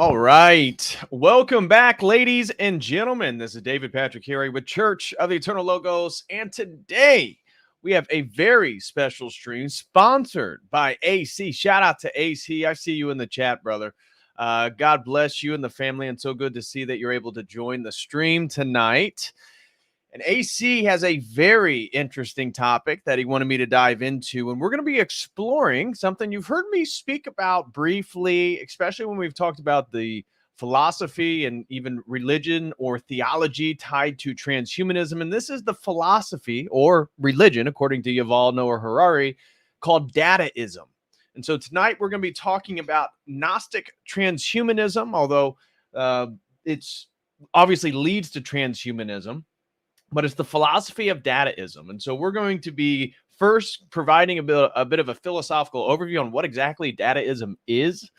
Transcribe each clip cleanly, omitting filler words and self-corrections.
All right. Welcome back, ladies and gentlemen. This is David Patrick Harry with Church of the Eternal Logos. And today we have a very special stream sponsored by AC. Shout out to AC. I see you in the chat, brother. God bless you and the family. And so good to see that you're able to join the stream tonight. And AC has a very interesting topic that he wanted me to dive into. And we're going to be exploring something you've heard me speak about briefly, especially when we've talked about the philosophy and even religion or theology tied to transhumanism. And this is the philosophy or religion, according to Yuval Noah Harari, called Dataism. And so tonight we're going to be talking about Gnostic Transhumanism, although it's obviously leads to transhumanism. But it's the philosophy of Dataism. And so we're going to be first providing a bit of a philosophical overview on what exactly Dataism is.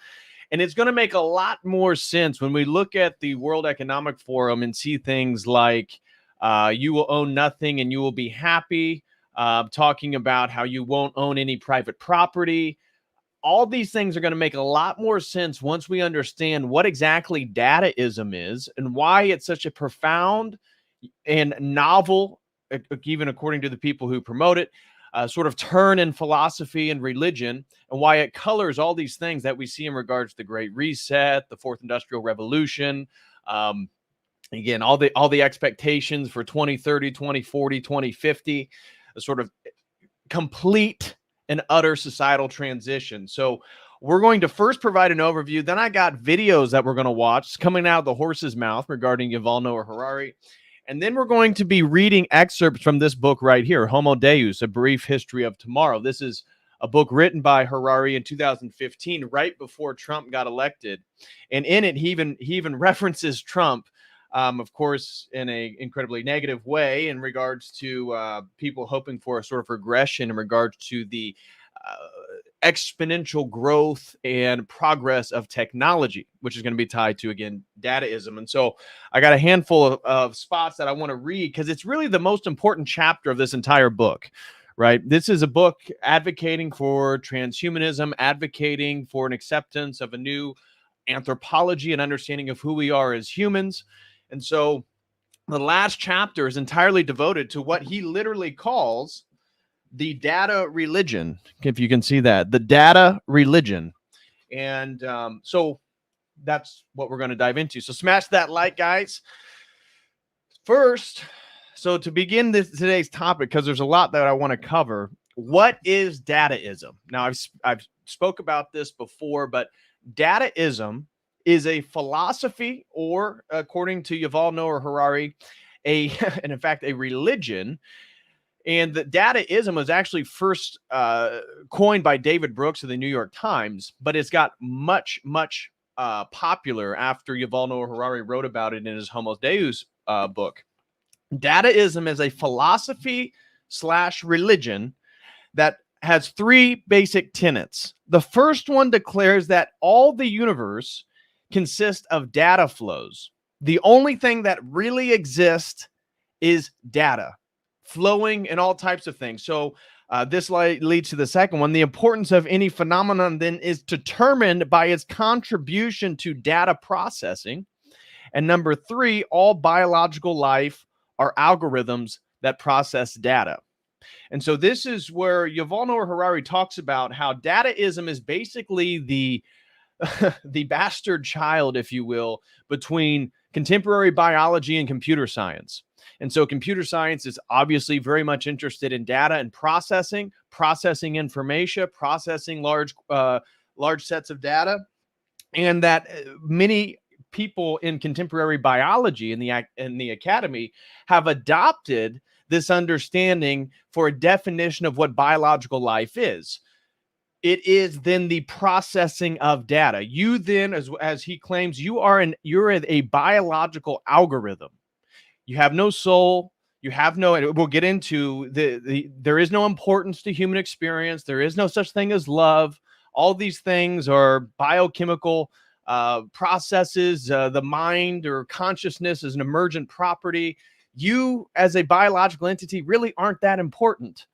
And it's going to make a lot more sense when we look at the World Economic Forum and see things like you will own nothing and you will be happy, talking about how you won't own any private property. All these things are going to make a lot more sense once we understand what exactly Dataism is and why it's such a profound and novel, even according to the people who promote it, sort of turn in philosophy and religion, and why it colors all these things that we see in regards to the Great Reset, the Fourth Industrial Revolution, again, all the expectations for 2030, 2040, 2050, a sort of complete and utter societal transition. So we're going to first provide an overview. Then I got videos that we're going to watch coming out of the horse's mouth regarding Yuval Noah Harari. And then we're going to be reading excerpts from this book right here, Homo Deus, A Brief History of Tomorrow. This is a book written by Harari in 2015, right before Trump got elected. And in it, he even references Trump, of course, in an incredibly negative way in regards to people hoping for a sort of regression in regards to the exponential growth and progress of technology, which is going to be tied to, again, Dataism. And so I got a handful of spots that I want to read because it's really the most important chapter of this entire book, right? This is a book advocating for transhumanism, advocating for an acceptance of a new anthropology and understanding of who we are as humans. And so the last chapter is entirely devoted to what he literally calls the data religion, if you can see that, the data religion. And so that's what we're going to dive into. So smash that like, guys. First, so to begin today's topic, because there's a lot that I want to cover, what is Dataism? Now, I've spoke about this before, but Dataism is a philosophy, or according to Yuval Noah Harari, and in fact, a religion. And the Dataism was actually first coined by David Brooks of the New York Times, but it's got much popular after Yuval Noah Harari wrote about it in his Homo Deus book. Dataism is a philosophy / religion that has three basic tenets. The first one declares that all the universe consists of data flows. The only thing that really exists is data flowing in all types of things. So this leads to the second one. The importance of any phenomenon then is determined by its contribution to data processing. And number three, all biological life are algorithms that process data. And so this is where Yuval Noah Harari talks about how Dataism is basically the bastard child, if you will, between contemporary biology and computer science. And so computer science is obviously very much interested in data and processing information, processing large sets of data, and that many people in contemporary biology in the academy have adopted this understanding for a definition of what biological life is. It is then the processing of data. You then, as he claims, you're a biological algorithm. You have no soul. You have no, we'll get into there is no importance to human experience. There is no such thing as love. All these things are biochemical processes. The mind or consciousness is an emergent property. You, as a biological entity, really aren't that important.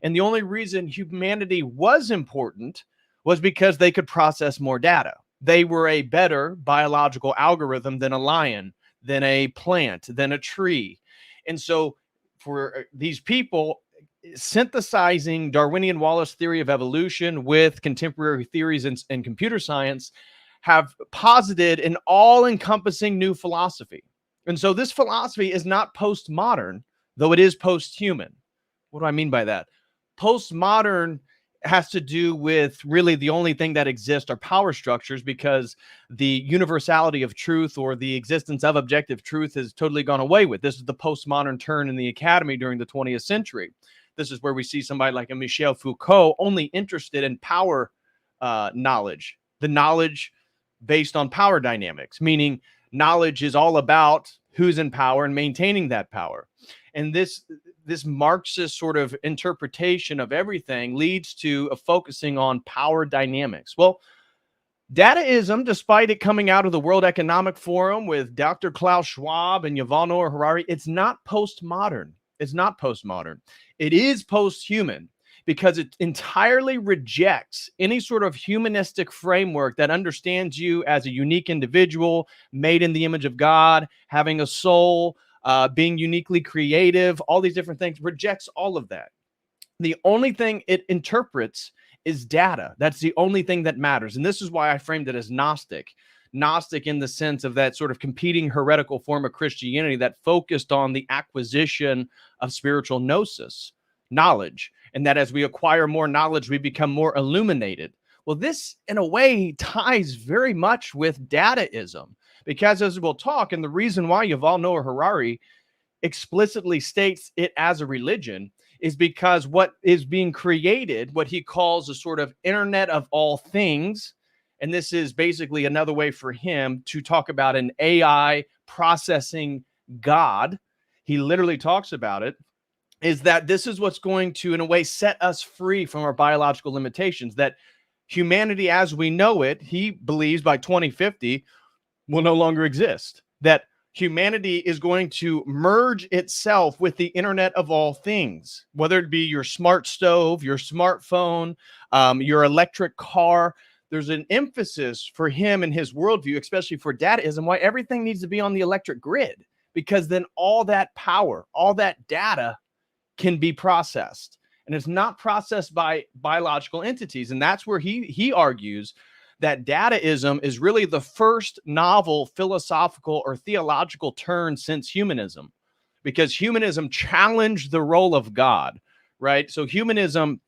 And the only reason humanity was important was because they could process more data. they were a better biological algorithm than a lion, than a plant, than a tree. And so for these people, synthesizing Darwinian Wallace theory of evolution with contemporary theories in computer science have posited an all-encompassing new philosophy. And so this philosophy is not postmodern, though it is post-human. What do I mean by that? Postmodern has to do with really the only thing that exists are power structures, because the universality of truth or the existence of objective truth has totally gone away with. This is the postmodern turn in the academy during the 20th century. This is where we see somebody like a Michel Foucault only interested in power knowledge, the knowledge based on power dynamics, meaning knowledge is all about who's in power and maintaining that power. And this Marxist sort of interpretation of everything leads to a focusing on power dynamics. Well, Dataism, despite it coming out of the World Economic Forum with Dr. Klaus Schwab and Yuval Noah Harari, it's not postmodern. It's not postmodern. It is post-human, because it entirely rejects any sort of humanistic framework that understands you as a unique individual, made in the image of God, having a soul, being uniquely creative, all these different things, rejects all of that. The only thing it interprets is data. That's the only thing that matters. And this is why I framed it as Gnostic. Gnostic in the sense of that sort of competing heretical form of Christianity that focused on the acquisition of spiritual gnosis, knowledge, and that as we acquire more knowledge, we become more illuminated. Well, this, in a way, ties very much with Dataism, because as we'll talk, and the reason why Yuval Noah Harari explicitly states it as a religion is because what is being created, what he calls a sort of internet of all things, and this is basically another way for him to talk about an AI processing God. He literally talks about it, is that this is what's going to, in a way, set us free from our biological limitations, that humanity as we know it, he believes by 2050 will no longer exist, that humanity is going to merge itself with the internet of all things, whether it be your smart stove, your smartphone, your electric car. There's an emphasis for him and his worldview, especially for Dataism, why everything needs to be on the electric grid, because then all that power, all that data can be processed, and it's not processed by biological entities. And that's where he argues that Dataism is really the first novel philosophical or theological turn since humanism, because humanism challenged the role of God, right? So humanism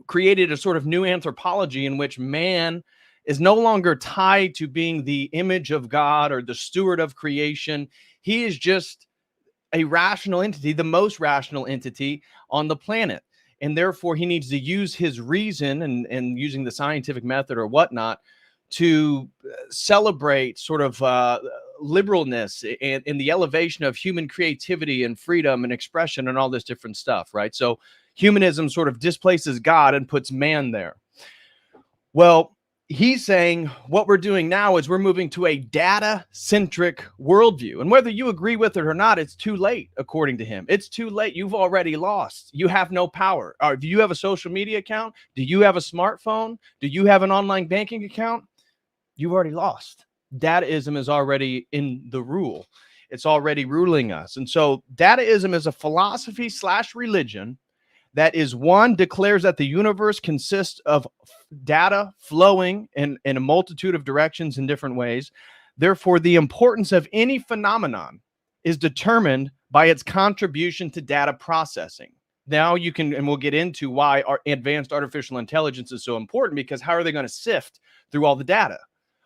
created a sort of new anthropology in which man is no longer tied to being the image of God or the steward of creation. He is just a rational entity, the most rational entity on the planet. And therefore, he needs to use his reason and using the scientific method or whatnot to celebrate sort of liberalness and the elevation of human creativity and freedom and expression and all this different stuff, right? So humanism sort of displaces God and puts man there. Well, he's saying what we're doing now is we're moving to a data-centric worldview. And whether you agree with it or not, it's too late, according to him. It's too late. You've already lost. You have no power. Do you have a social media account? Do you have a smartphone? Do you have an online banking account? You've already lost. Dataism is already in the rule. It's already ruling us. And so Dataism is a philosophy / religion that is, one, declares that the universe consists of data flowing in a multitude of directions in different ways. Therefore, the importance of any phenomenon is determined by its contribution to data processing. Now you can, and we'll get into why our advanced artificial intelligence is so important, because how are they going to sift through all the data?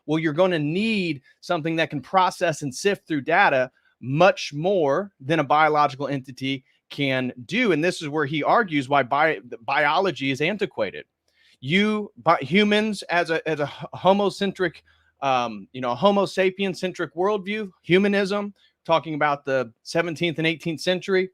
Well, you're going to need something that can process and sift through data much more than a biological entity can do. And this is where he argues why biology is antiquated. Humans as a homocentric, Homo sapien centric worldview, humanism, talking about the 17th and 18th century.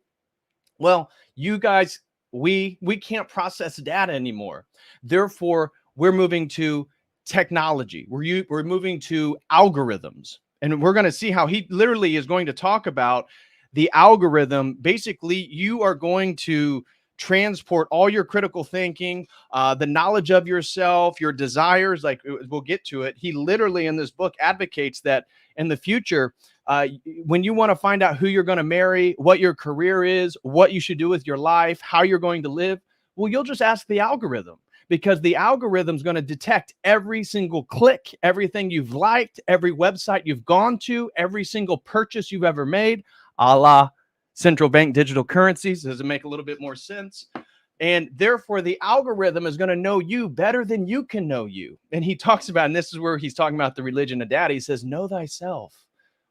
Well, you guys, we can't process data anymore. Therefore, we're moving to technology. We're moving to algorithms. And we're going to see how he literally is going to talk about the algorithm. Basically, you are going to transport all your critical thinking, the knowledge of yourself, your desires. Like we'll get to it. He literally in this book advocates that in the future, when you want to find out who you're going to marry, what your career is, what you should do with your life, how you're going to live, well, you'll just ask the algorithm, because the algorithm's going to detect every single click, everything you've liked, every website you've gone to, every single purchase you've ever made, a la central bank digital currencies. Does it make a little bit more sense? And therefore, the algorithm is going to know you better than you can know you. And he talks about, and this is where he's talking about the religion of data. He says, know thyself.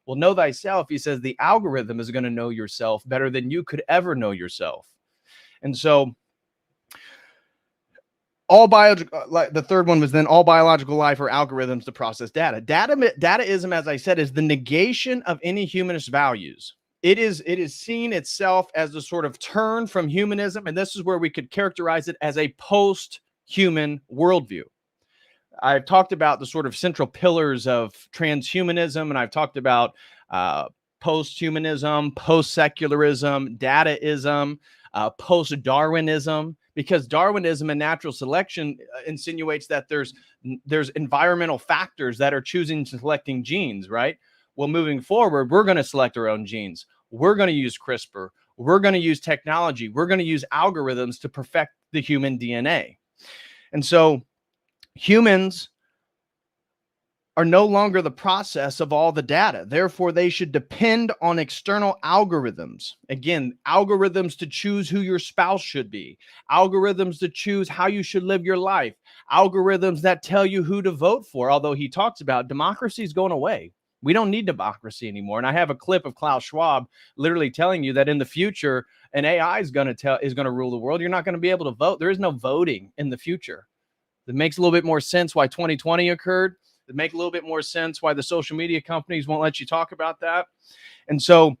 Well, know thyself. He says the algorithm is going to know yourself better than you could ever know yourself. And so all biological, like the third one was then all biological life are algorithms to process data. Dataism, as I said, is the negation of any humanist values. It is seen itself as a sort of turn from humanism, and this is where we could characterize it as a post-human worldview. I've talked about the sort of central pillars of transhumanism, and I've talked about post-humanism, post-secularism, Dataism, post-Darwinism, because Darwinism and natural selection insinuates that there's environmental factors that are choosing selecting genes, right? Well, moving forward, we're going to select our own genes. We're going to use CRISPR. We're going to use technology. We're going to use algorithms to perfect the human DNA. And so humans are no longer the process of all the data. Therefore, they should depend on external algorithms. Again, algorithms to choose who your spouse should be, algorithms to choose how you should live your life, algorithms that tell you who to vote for. Although he talks about democracy is going away. We don't need democracy anymore. And I have a clip of Klaus Schwab literally telling you that in the future, an AI is going to rule the world. You're not going to be able to vote. There is no voting in the future. It makes a little bit more sense why 2020 occurred. It makes a little bit more sense why the social media companies won't let you talk about that. And so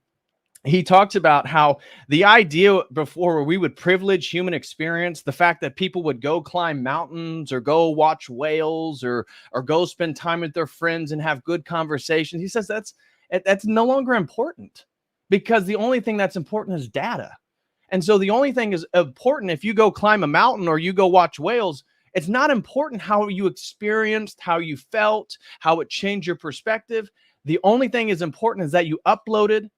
he talks about how the idea before where we would privilege human experience, the fact that people would go climb mountains or go watch whales or go spend time with their friends and have good conversations. He says that's no longer important, because the only thing that's important is data. And so the only thing is important if you go climb a mountain or you go watch whales. It's not important how you experienced, how you felt, how it changed your perspective. The only thing is important is that you uploaded,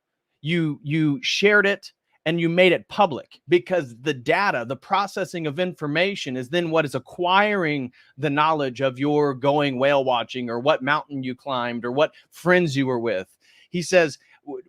you shared it, and you made it public, because the data, the processing of information is then what is acquiring the knowledge of your going whale watching or what mountain you climbed or what friends you were with. He says,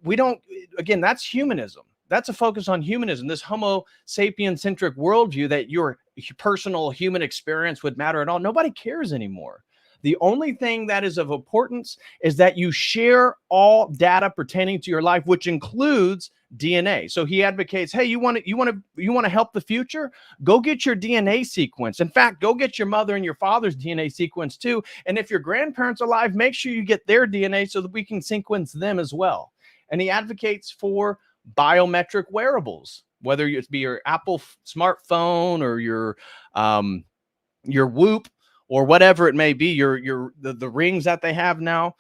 we don't, again, that's humanism. That's a focus on humanism, this Homo sapien centric worldview that your personal human experience would matter at all. Nobody cares anymore. The only thing that is of importance is that you share all data pertaining to your life, which includes DNA. So he advocates, hey, you want to help the future? Go get your DNA sequence. In fact, go get your mother and your father's DNA sequence too. And if your grandparents are alive, make sure you get their DNA so that we can sequence them as well. And he advocates for biometric wearables, whether it be your Apple smartphone or your Whoop or whatever it may be, the rings that they have now.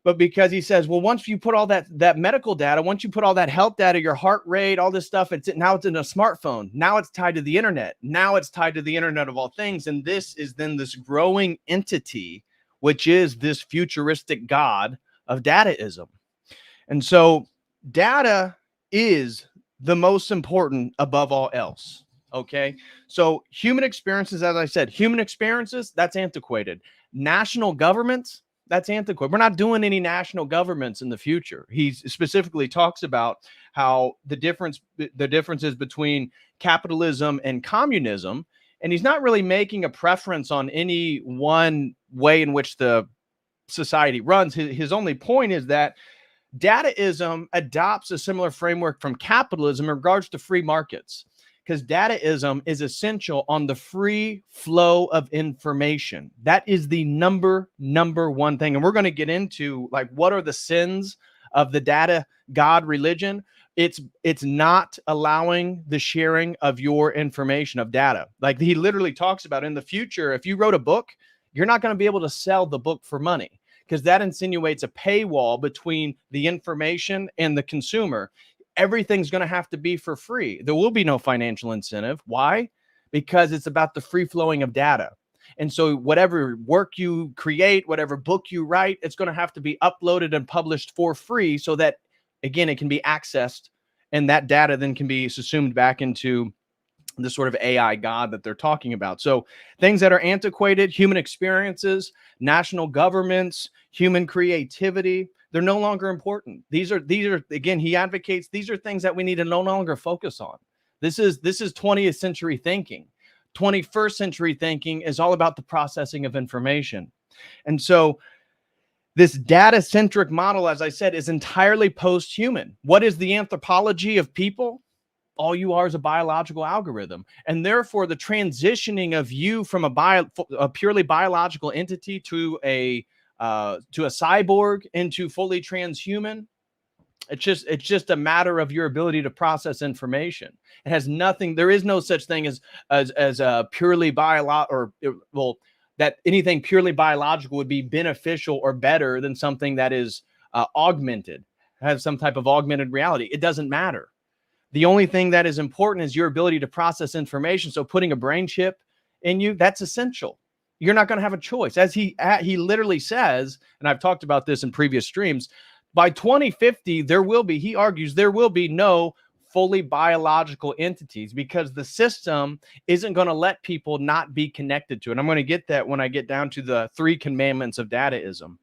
But because he says, well, once you put all that medical data, once you put all that health data, your heart rate, all this stuff, now it's in a smartphone. Now it's tied to the internet. Now it's tied to the internet of all things. And this is then this growing entity, which is this futuristic god of Dataism. And so data is the most important above all else. Okay. So human experiences, as I said, human experiences, that's antiquated. National governments, that's antiquated. We're not doing any national governments in the future. He specifically talks about how the differences between capitalism and communism. And he's not really making a preference on any one way in which the society runs. His only point is that Dataism adopts a similar framework from capitalism in regards to free markets, because Dataism is essential on the free flow of information. That is the number one thing. And we're going to get into like, what are the sins of the data god religion? It's not allowing the sharing of your information, of data. Like he literally talks about in the future, if you wrote a book, you're not going to be able to sell the book for money, because that insinuates a paywall between the information and the consumer. everything's going to have to be for free. There will be no financial incentive. Why? Because it's about the free flowing of data. And so whatever work you create, whatever book you write, it's going to have to be uploaded and published for free so that, again, it can be accessed, and that data then can be subsumed back into the sort of AI God that they're talking about. So things that are antiquated, human experiences, national governments, human creativity, they're no longer important. These are again, he advocates, these are things that we need to no longer focus on. This is 20th century thinking. 21st century thinking is all about the processing of information. And so this data-centric model, as I said, is entirely post-human. What is the anthropology of people? All you are is a biological algorithm. And therefore, the transitioning of you from a purely biological entity to a cyborg into fully transhuman, it's just a matter of your ability to process information. It has nothing. There is no such thing as a purely biological, or well, that anything purely biological would be beneficial or better than something that is augmented, has some type of augmented reality. It doesn't matter. The only thing that is important is your ability to process information. So putting a brain chip in you, that's essential. You're not going to have a choice. As he literally says, and I've talked about this in previous streams, by 2050, he argues, there will be no fully biological entities because the system isn't going to let people not be connected to it. And I'm going to get that when I get down to the 3 commandments of Dataism.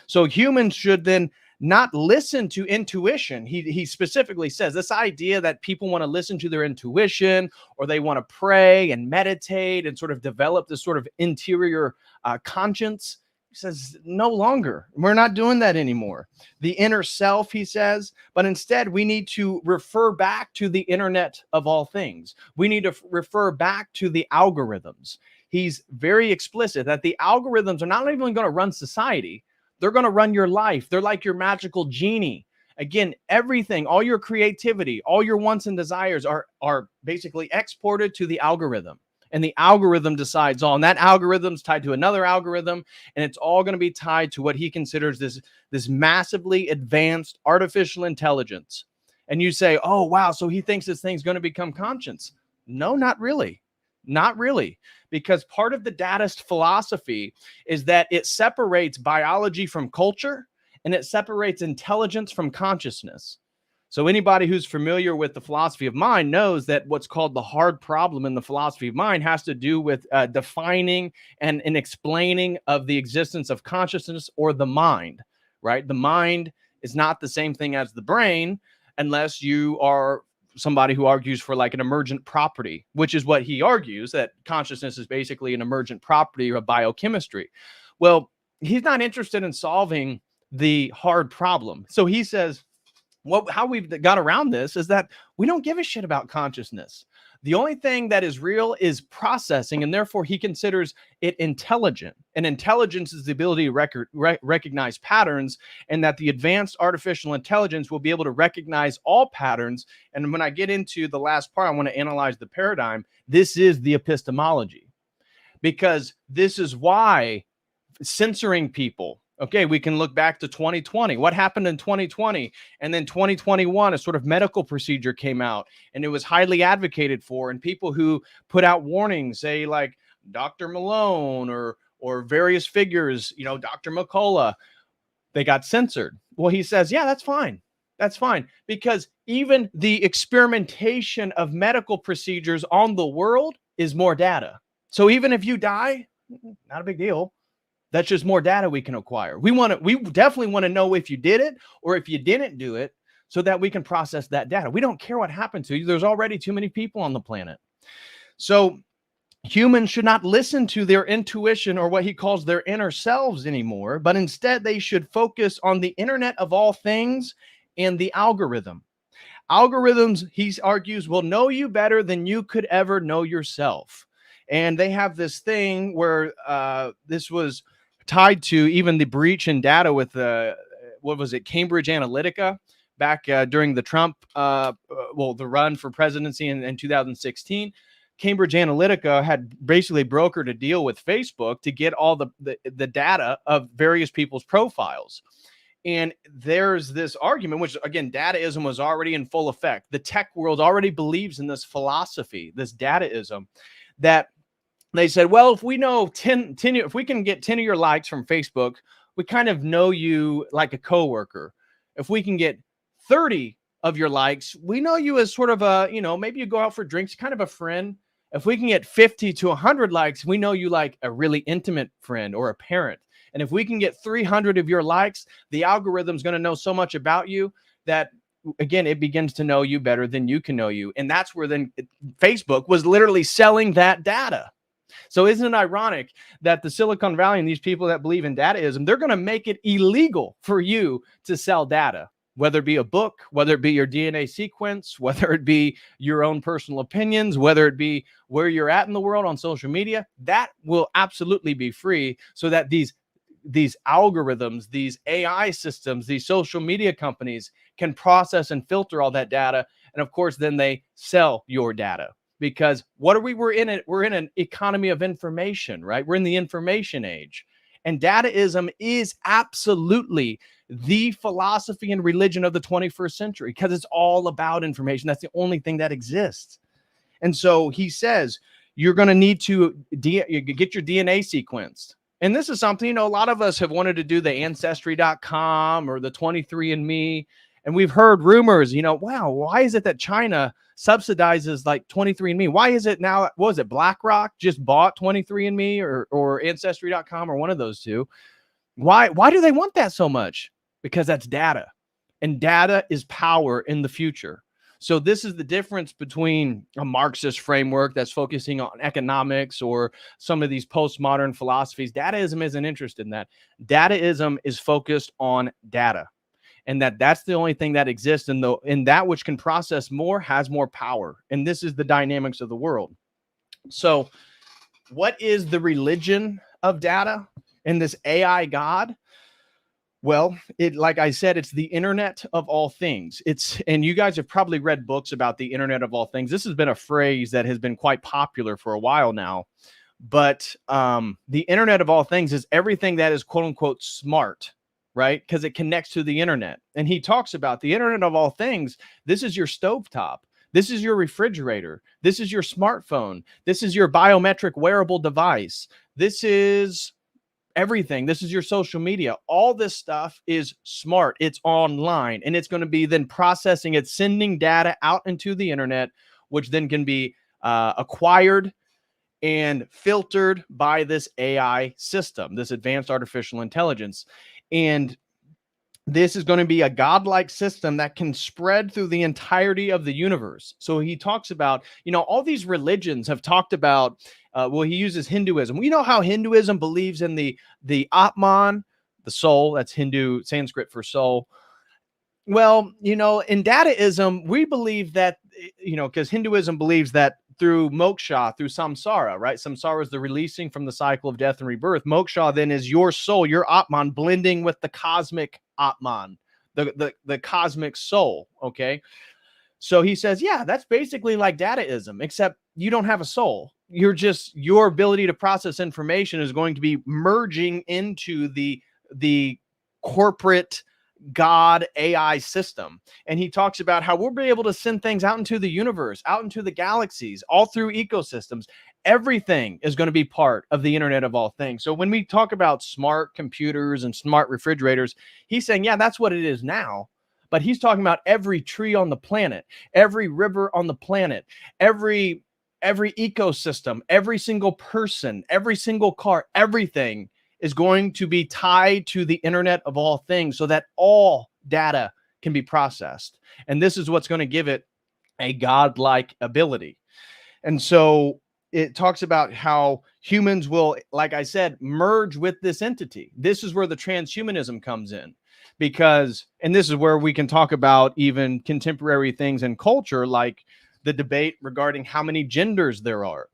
So humans should then not listen to intuition. He specifically says this idea that people want to listen to their intuition, or they want to pray and meditate and sort of develop this sort of interior conscience. He says, no longer. We're not doing that anymore. The inner self, he says, but instead we need to refer back to the internet of all things. We need to refer back to the algorithms. He's very explicit that the algorithms are not even going to run society. They're going to run your life. They're like your magical genie. Again, everything, all your creativity, all your wants and desires are basically exported to the algorithm. And the algorithm decides all. And that algorithm's tied to another algorithm. And it's all going to be tied to what he considers this massively advanced artificial intelligence. And you say, oh, wow, so he thinks this thing's going to become conscious. No, not really. Not really. Because part of the Dadaist philosophy is that it separates biology from culture, and it separates intelligence from consciousness. So anybody who's familiar with the philosophy of mind knows that what's called the hard problem in the philosophy of mind has to do with defining and explaining of the existence of consciousness or the mind, right? The mind is not the same thing as the brain unless you are somebody who argues for like an emergent property, which is what he argues, that consciousness is basically an emergent property or a biochemistry. Well, he's not interested in solving the hard problem. So he says, how we've got around this is that we don't give a shit about consciousness. The only thing that is real is processing, and therefore he considers it intelligent. And intelligence is the ability to recognize patterns, and that the advanced artificial intelligence will be able to recognize all patterns. And when I get into the last part, I want to analyze the paradigm. This is the epistemology, because this is why censoring people. Okay, we can look back to 2020. What happened in 2020? And then 2021, a sort of medical procedure came out, and it was highly advocated for. And people who put out warnings, say like Dr. Malone or various figures, Dr. McCullough, they got censored. Well, he says, yeah, that's fine. That's fine. Because even the experimentation of medical procedures on the world is more data. So even if you die, not a big deal. That's just more data we can acquire. We definitely want to know if you did it or if you didn't do it, so that we can process that data. We don't care what happened to you. There's already too many people on the planet. So humans should not listen to their intuition or what he calls their inner selves anymore, but instead they should focus on the internet of all things and the algorithm. Algorithms, he argues, will know you better than you could ever know yourself. And they have this thing where this was tied to even the breach in data with Cambridge Analytica back during the Trump, the run for presidency in 2016. Cambridge Analytica had basically brokered a deal with Facebook to get all the data of various people's profiles. And there's this argument, which again, Dataism was already in full effect. The tech world already believes in this philosophy, this Dataism, that they said, well, if we know 10, if we can get 10 of your likes from Facebook, we kind of know you like a coworker. If we can get 30 of your likes, we know you as sort of a, maybe you go out for drinks, kind of a friend. If we can get 50 to 100 likes, we know you like a really intimate friend or a parent. And if we can get 300 of your likes, the algorithm's going to know so much about you that, again, it begins to know you better than you can know you. And that's where then Facebook was literally selling that data. So isn't it ironic that the Silicon Valley and these people that believe in Dataism, they're going to make it illegal for you to sell data, whether it be a book, whether it be your DNA sequence, whether it be your own personal opinions, whether it be where you're at in the world on social media, that will absolutely be free so that these algorithms, these AI systems, these social media companies can process and filter all that data. And of course, then they sell your data. Because what are we? We're in an economy of information, right? We're in the information age. And Dataism is absolutely the philosophy and religion of the 21st century because it's all about information. That's the only thing that exists. And so he says, you're going to need to get your DNA sequenced. And this is something, a lot of us have wanted to do the Ancestry.com or the 23andMe. And we've heard rumors, wow, why is it that China subsidizes like 23andMe? Why is it now, what was it, BlackRock just bought 23andMe or Ancestry.com or one of those two? Why do they want that so much? Because that's data. And data is power in the future. So this is the difference between a Marxist framework that's focusing on economics or some of these postmodern philosophies. Dataism isn't interested in that. Dataism is focused on data. And that's the only thing that exists, and that which can process more has more power. And this is the dynamics of the world. So what is the religion of data and this AI God? Well, like I said, it's the internet of all things. And you guys have probably read books about the internet of all things. This has been a phrase that has been quite popular for a while now. But the internet of all things is everything that is quote unquote smart, right? Because it connects to the internet. And he talks about the internet of all things. This is your stovetop. This is your refrigerator. This is your smartphone. This is your biometric wearable device. This is everything. This is your social media. All this stuff is smart. It's online, and it's going to be then processing it, sending data out into the internet, which then can be acquired and filtered by this AI system, this advanced artificial intelligence. And this is going to be a godlike system that can spread through the entirety of the universe. So he talks about, all these religions have talked about, he uses Hinduism. We know how Hinduism believes in the Atman, the soul. That's Hindu Sanskrit for soul. Well, in Dataism, we believe that, because Hinduism believes that through moksha, through samsara, right? Samsara is the releasing from the cycle of death and rebirth. Moksha then is your soul, your Atman, blending with the cosmic Atman, the cosmic soul, okay? So he says, yeah, that's basically like Dataism, except you don't have a soul. Your ability to process information is going to be merging into the corporate God AI system. And he talks about how we'll be able to send things out into the universe, out into the galaxies, all through ecosystems. Everything is going to be part of the internet of all things. So when we talk about smart computers and smart refrigerators, he's saying, yeah, that's what it is now. But he's talking about every tree on the planet, every river on the planet, every ecosystem, every single person, every single car, everything is going to be tied to the internet of all things so that all data can be processed. And this is what's going to give it a godlike ability. And so it talks about how humans will, like I said, merge with this entity. This is where the transhumanism comes in, because, and this is where we can talk about even contemporary things in culture, like the debate regarding how many genders there are.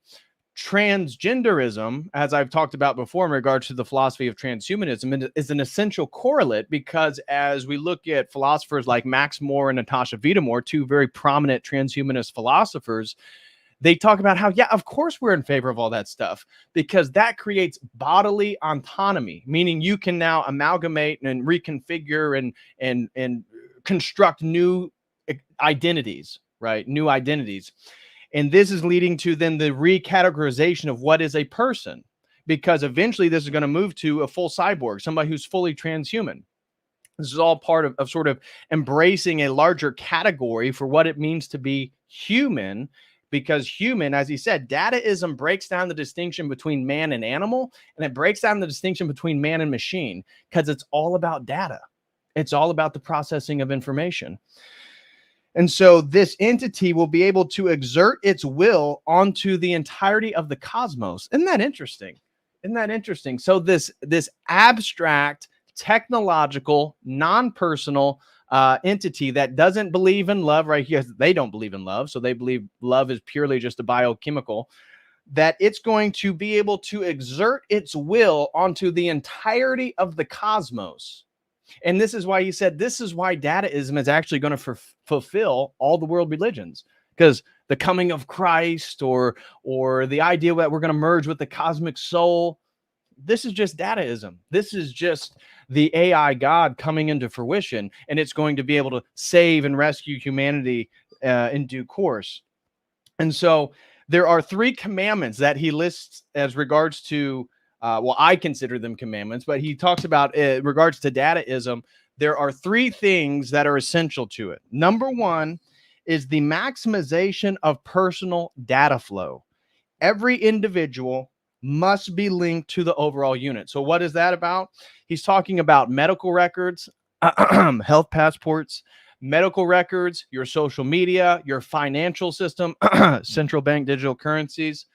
Transgenderism, as I've talked about before in regards to the philosophy of transhumanism, is an essential correlate, because as we look at philosophers like Max Moore and Natasha Vita Moore, two very prominent transhumanist philosophers, they talk about how, yeah, of course we're in favor of all that stuff, because that creates bodily autonomy, meaning you can now amalgamate and reconfigure and construct new identities, right? New identities. And this is leading to then the recategorization of what is a person, because eventually this is going to move to a full cyborg, somebody who's fully transhuman. This is all part of sort of embracing a larger category for what it means to be human, because human, as he said, Dataism breaks down the distinction between man and animal, and it breaks down the distinction between man and machine, because it's all about data. It's all about the processing of information. And so this entity will be able to exert its will onto the entirety of the cosmos. Isn't that interesting? Isn't that interesting? So this abstract, technological, non-personal entity that doesn't believe in love, right? Because they don't believe in love. So they believe love is purely just a biochemical, that it's going to be able to exert its will onto the entirety of the cosmos. And this is why he said, this is why Dataism is actually going to fulfill all the world religions, because the coming of Christ or the idea that we're going to merge with the cosmic soul, this is just Dataism. This is just the AI God coming into fruition, and it's going to be able to save and rescue humanity in due course. And so there are 3 commandments that he lists as regards to, well, I consider them commandments, but he talks about in regards to Dataism, there are 3 things that are essential to it. Number 1 is the maximization of personal data flow. Every individual must be linked to the overall unit. So what is that about? He's talking about medical records, health passports, medical records, your social media, your financial system, central bank digital currencies.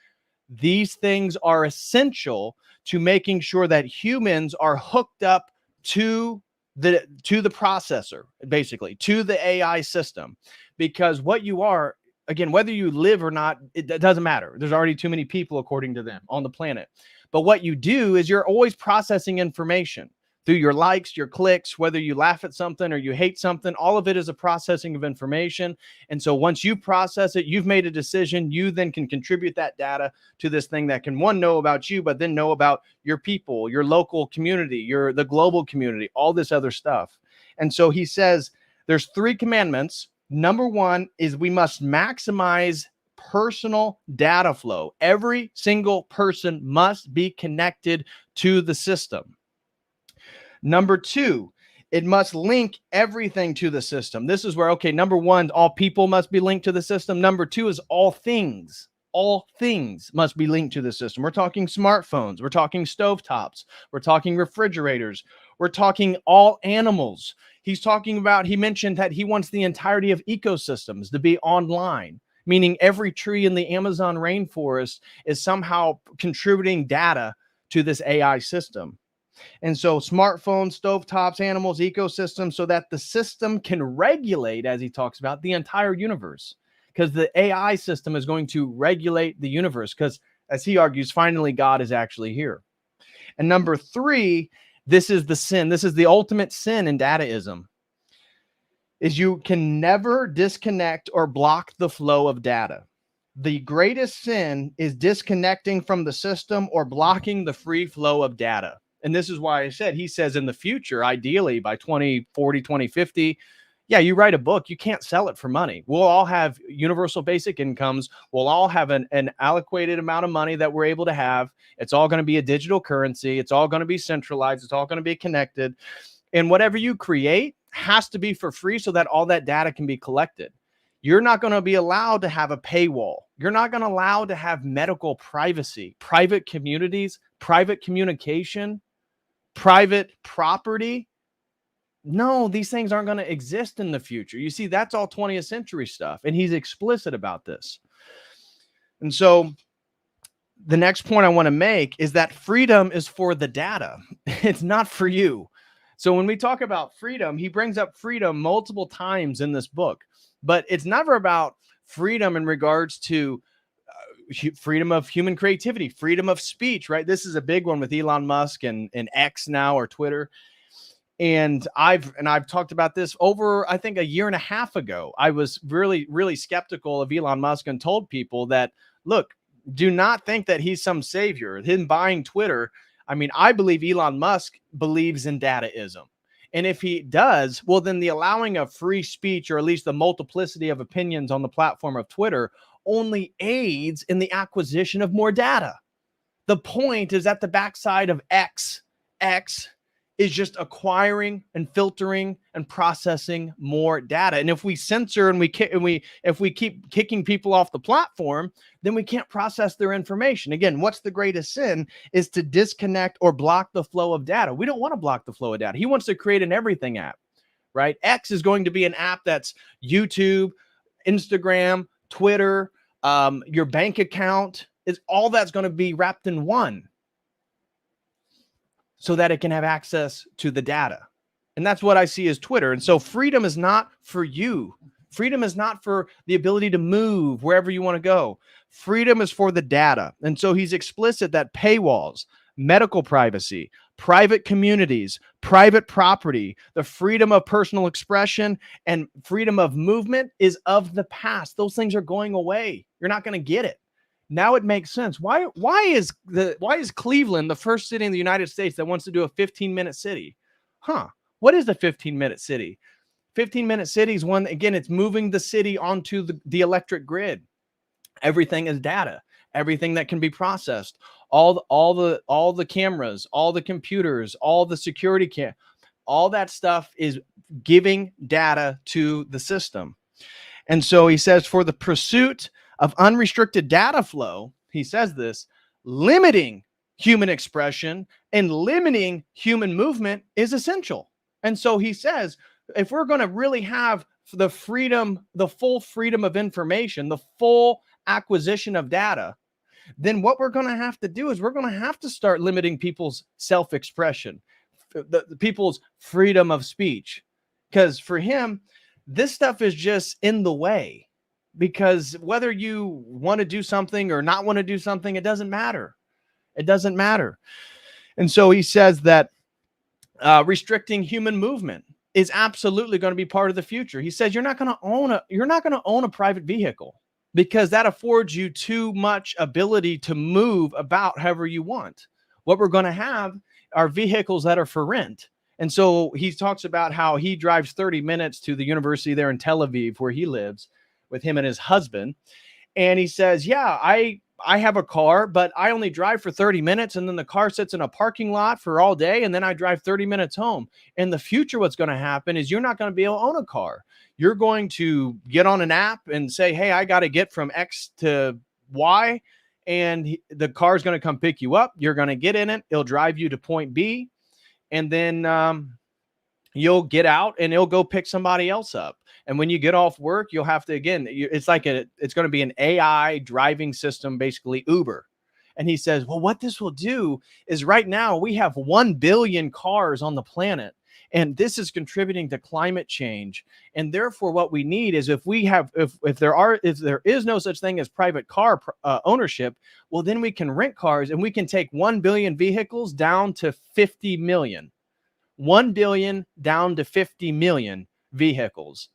These things are essential to making sure that humans are hooked up to the processor, basically, to the AI system. Because what you are, again, whether you live or not, it doesn't matter. There's already too many people, according to them, on the planet. But what you do is you're always processing information through your likes, your clicks, whether you laugh at something or you hate something. All of it is a processing of information. And so once you process it, you've made a decision. You then can contribute that data to this thing that can, one, know about you, but then know about your people, your local community, the global community, all this other stuff. And so he says there's 3 commandments. Number 1 is we must maximize personal data flow. Every single person must be connected to the system. Number 2, it must link everything to the system. This is where, okay, number 1, all people must be linked to the system. Number 2 is all things must be linked to the system. We're talking smartphones. We're talking stovetops. We're talking refrigerators. We're talking all animals. He's talking about, he mentioned that he wants the entirety of ecosystems to be online, meaning every tree in the Amazon rainforest is somehow contributing data to this AI system. And so smartphones, stovetops, animals, ecosystems, so that the system can regulate, as he talks about, the entire universe. Because the AI system is going to regulate the universe, because, as he argues, finally God is actually here. And number 3, this is the sin. This is the ultimate sin in Dataism, is you can never disconnect or block the flow of data. The greatest sin is disconnecting from the system or blocking the free flow of data. And this is why I said, he says in the future, ideally by 2040, 2050, yeah, you write a book, you can't sell it for money. We'll all have universal basic incomes. We'll all have an allocated amount of money that we're able to have. It's all going to be a digital currency. It's all going to be centralized. It's all going to be connected. And whatever you create has to be for free so that all that data can be collected. You're not going to be allowed to have a paywall. You're not going to allow to have medical privacy, private communities, private communication, private property. No, these things aren't going to exist in the future. You see, that's all 20th century stuff. And he's explicit about this. And so the next point I want to make is that freedom is for the data. It's not for you. So when we talk about freedom, he brings up freedom multiple times in this book, but it's never about freedom in regards to freedom of human creativity, freedom of speech, right? This is a big one with Elon Musk and X now, or Twitter. And I've talked about this over, I think, a year and a half ago. I was really, really skeptical of Elon Musk and told people that, look, do not think that he's some savior. Him buying Twitter, I mean, I believe Elon Musk believes in dataism. And if he does, well, then the allowing of free speech, or at least the multiplicity of opinions on the platform of Twitter, only aids in the acquisition of more data. The point is at the backside of X is just acquiring and filtering and processing more data. And if we censor and if we keep kicking people off the platform, then we can't process their information. Again, what's the greatest sin is to disconnect or block the flow of data. We don't want to block the flow of data. He wants to create an everything app, right? X is going to be an app that's YouTube, Instagram, Twitter, your bank account, is all that's going to be wrapped in one, so that it can have access to the data. And that's what I see as Twitter. And so freedom is not for you. Freedom is not for the ability to move wherever you want to go. Freedom is for the data. And so he's explicit that paywalls, medical privacy, private communities, private property, the freedom of personal expression, and freedom of movement is of the past. Those things are going away. You're not going to get it. Now it makes sense. Why is Cleveland the first city in the United States that wants to do a 15-minute city? What is the 15-minute city? 15-minute city is one, again, it's moving the city onto the electric grid. Everything is data. Everything that can be processed. All the cameras, all the computers, all the security all that stuff is giving data to the system. And so he says, for the pursuit of unrestricted data flow, he says this, limiting human expression and limiting human movement is essential. And so he says, if we're going to really have the freedom, the full freedom of information, the full acquisition of data, then what we're going to have to do is we're going to have to start limiting people's self-expression, the people's freedom of speech. Because for him, this stuff is just in the way. Because whether you want to do something or not want to do something, it doesn't matter. It doesn't matter. And so he says that restricting human movement is absolutely going to be part of the future. He says you're not going to own a private vehicle, because that affords you too much ability to move about however you want. What we're going to have are vehicles that are for rent. And so he talks about how he drives 30 minutes to the university there in Tel Aviv, where he lives, with him and his husband. And he says, yeah, I have a car, but I only drive for 30 minutes. And then the car sits in a parking lot for all day. And then I drive 30 minutes home. In the future, what's going to happen is you're not going to be able to own a car. You're going to get on an app and say, hey, I got to get from X to Y. And the car is going to come pick you up. You're going to get in it. It'll drive you to point B. And then you'll get out and it'll go pick somebody else up. And when you get off work, you'll have to, again, it's going to be an AI driving system, basically Uber. And he says, well, what this will do is right now we have 1 billion cars on the planet, and this is contributing to climate change. And therefore what we need is if there is no such thing as private car ownership, well, then we can rent cars and we can take 1 billion vehicles down to 50 million. 1 billion down to 50 million vehicles.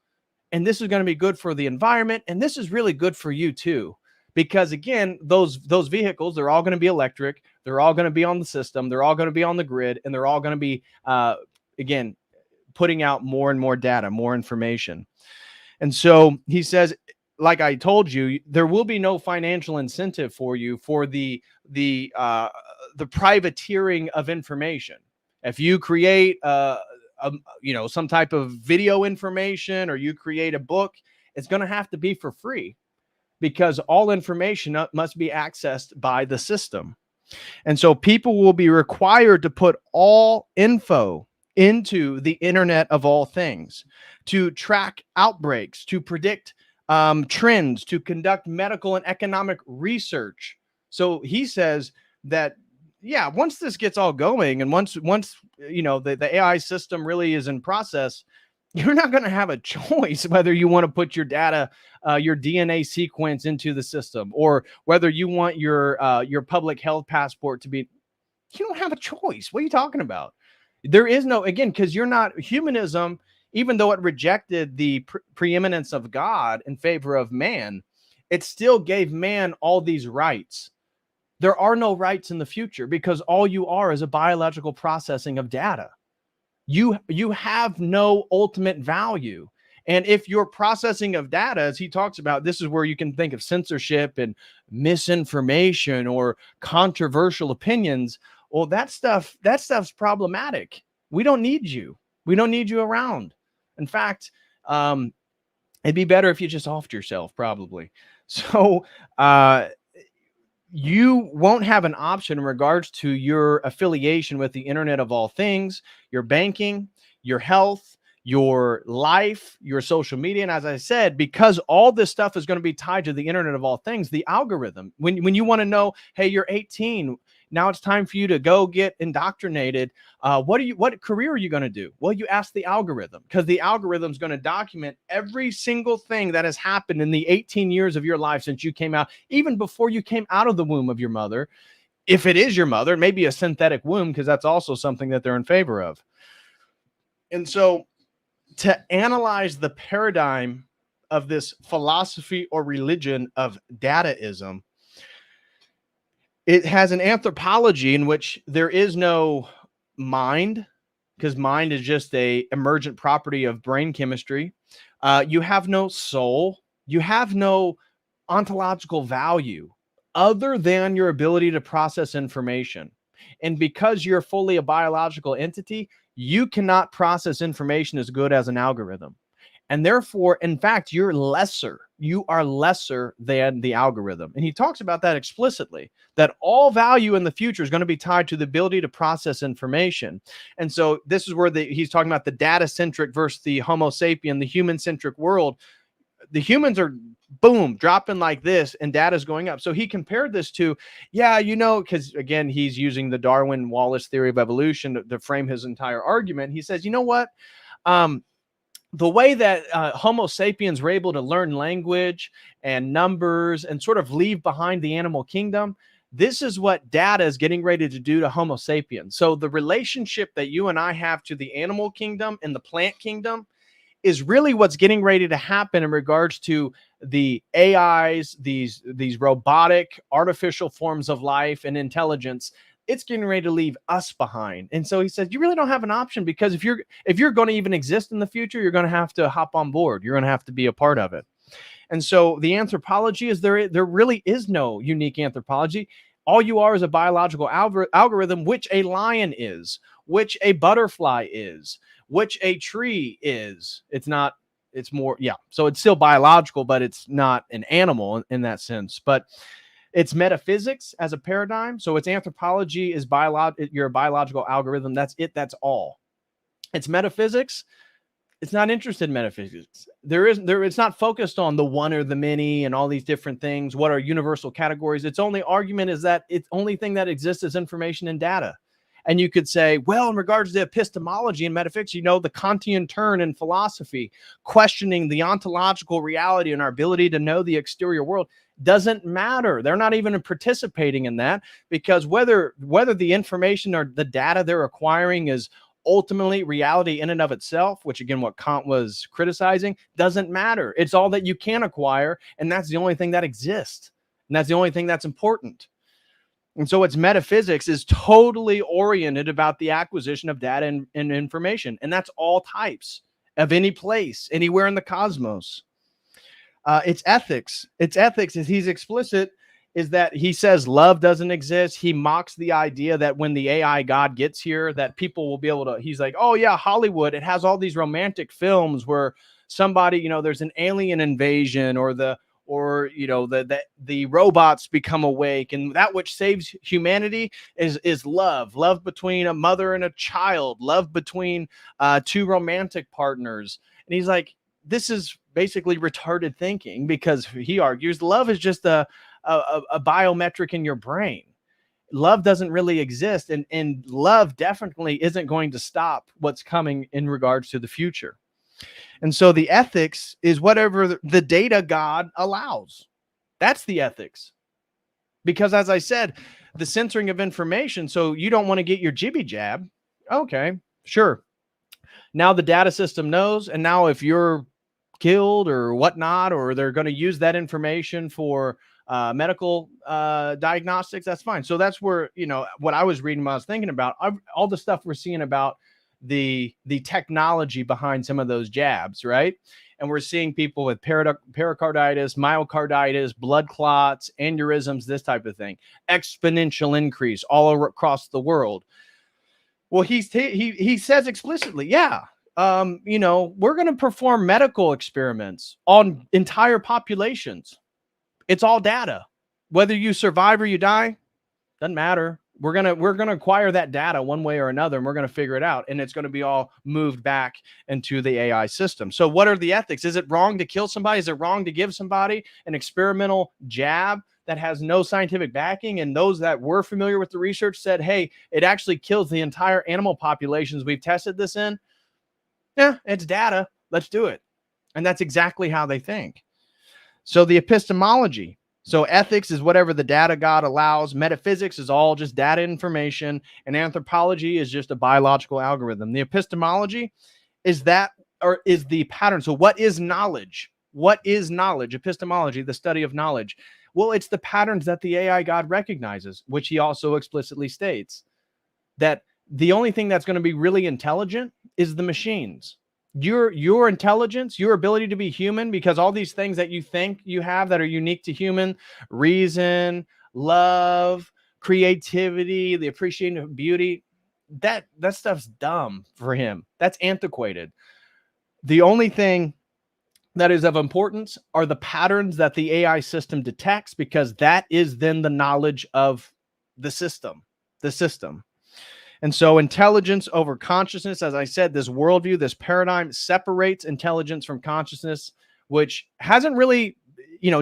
And this is going to be good for the environment. And this is really good for you too. Because again, those vehicles, they're all going to be electric. They're all going to be on the system. They're all going to be on the grid. And they're all going to be, again, putting out more and more data, more information. And so he says, like I told you, there will be no financial incentive for you for the privateering of information. If you create some type of video information, or you create a book, it's going to have to be for free, because all information must be accessed by the system. And so people will be required to put all info into the Internet of all things, to track outbreaks, to predict trends, to conduct medical and economic research. So he says that, yeah, once this gets all going, and once the AI system really is in process, you're not going to have a choice whether you want to put your data, your DNA sequence into the system, or whether you want your public health passport to be. You don't have a choice. What are you talking about? There is no, again, because you're not humanism, even though it rejected the preeminence of God in favor of man, it still gave man all these rights. There are no rights in the future because all you are is a biological processing of data. You have no ultimate value. And if your processing of data, as he talks about, this is where you can think of censorship and misinformation or controversial opinions. Well, that stuff's problematic. We don't need you. We don't need you around. In fact, um, it'd be better if you just offed yourself, probably. So you won't have an option in regards to your affiliation with the Internet of all things, your banking, your health, your life, your social media. And as I said, because all this stuff is going to be tied to the Internet of all things, the algorithm, when you want to know, hey, you're 18, now it's time for you to go get indoctrinated. What career are you going to do? Well, you ask the algorithm, because the algorithm is going to document every single thing that has happened in the 18 years of your life since you came out, even before you came out of the womb of your mother. If it is your mother, maybe a synthetic womb, because that's also something that they're in favor of. And so to analyze the paradigm of this philosophy or religion of Dataism, it has an anthropology in which there is no mind, because mind is just a emergent property of brain chemistry. You have no soul. You have no ontological value other than your ability to process information. And because you're fully a biological entity, you cannot process information as good as an algorithm. And therefore, in fact, you're lesser. You are lesser than the algorithm. And he talks about that explicitly, that all value in the future is going to be tied to the ability to process information. And so this is where he's talking about the data-centric versus the Homo sapien, the human-centric world. The humans are, boom, dropping like this, and data is going up. So he compared this to, because again, he's using the Darwin-Wallace theory of evolution to frame his entire argument. He says, you know what? The way that Homo sapiens were able to learn language and numbers and sort of leave behind the animal kingdom, this is what data is getting ready to do to Homo sapiens. So the relationship that you and I have to the animal kingdom and the plant kingdom is really what's getting ready to happen in regards to the AIs, these robotic, artificial forms of life and intelligence. It's getting ready to leave us behind. And so he says, you really don't have an option, because if you're going to even exist in the future, you're going to have to hop on board. You're going to have to be a part of it. And so the anthropology is there really is no unique anthropology. All you are is a biological algorithm, which a lion is, which a butterfly is, which a tree is. It's not, it's more, yeah. So it's still biological, but it's not an animal in that sense. But it's metaphysics as a paradigm. So it's anthropology is you're a biological algorithm. That's it. That's all. It's metaphysics. It's not interested in metaphysics. It's not focused on the one or the many and all these different things. What are universal categories? Its only argument is that its only thing that exists is information and data. And you could say, well, in regards to epistemology and metaphysics, the Kantian turn in philosophy, questioning the ontological reality and our ability to know the exterior world, doesn't matter. They're not even participating in that, because whether the information or the data they're acquiring is ultimately reality in and of itself, which again, what Kant was criticizing, doesn't matter. It's all that you can acquire, and that's the only thing that exists, and that's the only thing that's important. And so its metaphysics is totally oriented about the acquisition of data and information, and that's all types of any place, anywhere in the cosmos. Its ethics is, he's explicit, is that he says love doesn't exist. He mocks the idea that when the AI God gets here, that people will be able to, he's like, oh yeah, Hollywood, it has all these romantic films where somebody, there's an alien invasion, or the robots become awake, and that which saves humanity is love between a mother and a child, love between two romantic partners. And he's like, this is basically retarded thinking, because he argues love is just a biometric in your brain. Love doesn't really exist, and love definitely isn't going to stop what's coming in regards to the future. And so the ethics is whatever the data God allows. That's the ethics. Because as I said, the censoring of information, so you don't want to get your jibby jab. Okay, Sure. Now the data system knows, and now if you're killed or whatnot, or they're going to use that information for medical diagnostics, that's fine. So that's where, what I was reading, what I was thinking about, all the stuff we're seeing about the technology behind some of those jabs, right? And we're seeing people with pericarditis, myocarditis, blood clots, aneurysms, this type of thing, exponential increase all across the world. Well, he says explicitly, yeah, we're going to perform medical experiments on entire populations. It's all data. Whether you survive or you die, doesn't matter. We're gonna acquire that data one way or another, and we're gonna figure it out, and it's gonna be all moved back into the AI system. So, what are the ethics? Is it wrong to kill somebody? Is it wrong to give somebody an experimental jab that has no scientific backing? And those that were familiar with the research said, "Hey, it actually kills the entire animal populations we've tested this in." Yeah, it's data. Let's do it, and that's exactly how they think. So, the epistemology. So ethics is whatever the data God allows. Metaphysics is all just data information. And anthropology is just a biological algorithm. The epistemology is the pattern. So what is knowledge? What is knowledge? Epistemology, the study of knowledge. Well, it's the patterns that the AI God recognizes, which he also explicitly states that the only thing that's going to be really intelligent is the machines. Your intelligence, your ability to be human, because all these things that you think you have that are unique to human, reason, love, creativity, the appreciation of beauty, that stuff's dumb for him. That's antiquated. The only thing that is of importance are the patterns that the AI system detects, because that is then the knowledge of the system. And so intelligence over consciousness, as I said, this worldview, this paradigm separates intelligence from consciousness, which hasn't really,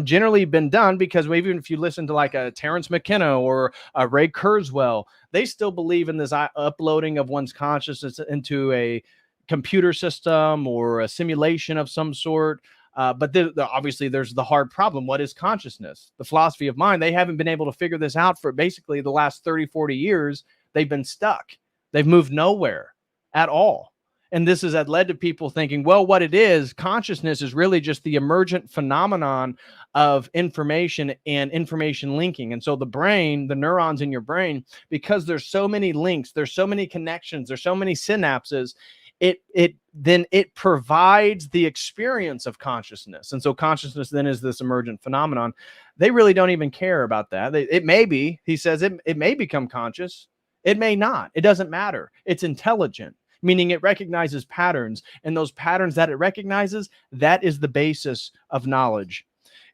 generally been done, because even if you listen to like a Terence McKenna or a Ray Kurzweil, they still believe in this uploading of one's consciousness into a computer system or a simulation of some sort. But obviously there's the hard problem. What is consciousness? The philosophy of mind, they haven't been able to figure this out for basically the last 30, 40 years. They've been stuck. They've moved nowhere at all. And this has led to people thinking, well, what it is, consciousness is really just the emergent phenomenon of information and information linking. And so the brain, the neurons in your brain, because there's so many links, there's so many connections, there's so many synapses, it provides the experience of consciousness. And so consciousness then is this emergent phenomenon. They really don't even care about that. It may be, he says, it may become conscious. It may not. It doesn't matter. It's intelligent, meaning it recognizes patterns, and those patterns that it recognizes, that is the basis of knowledge.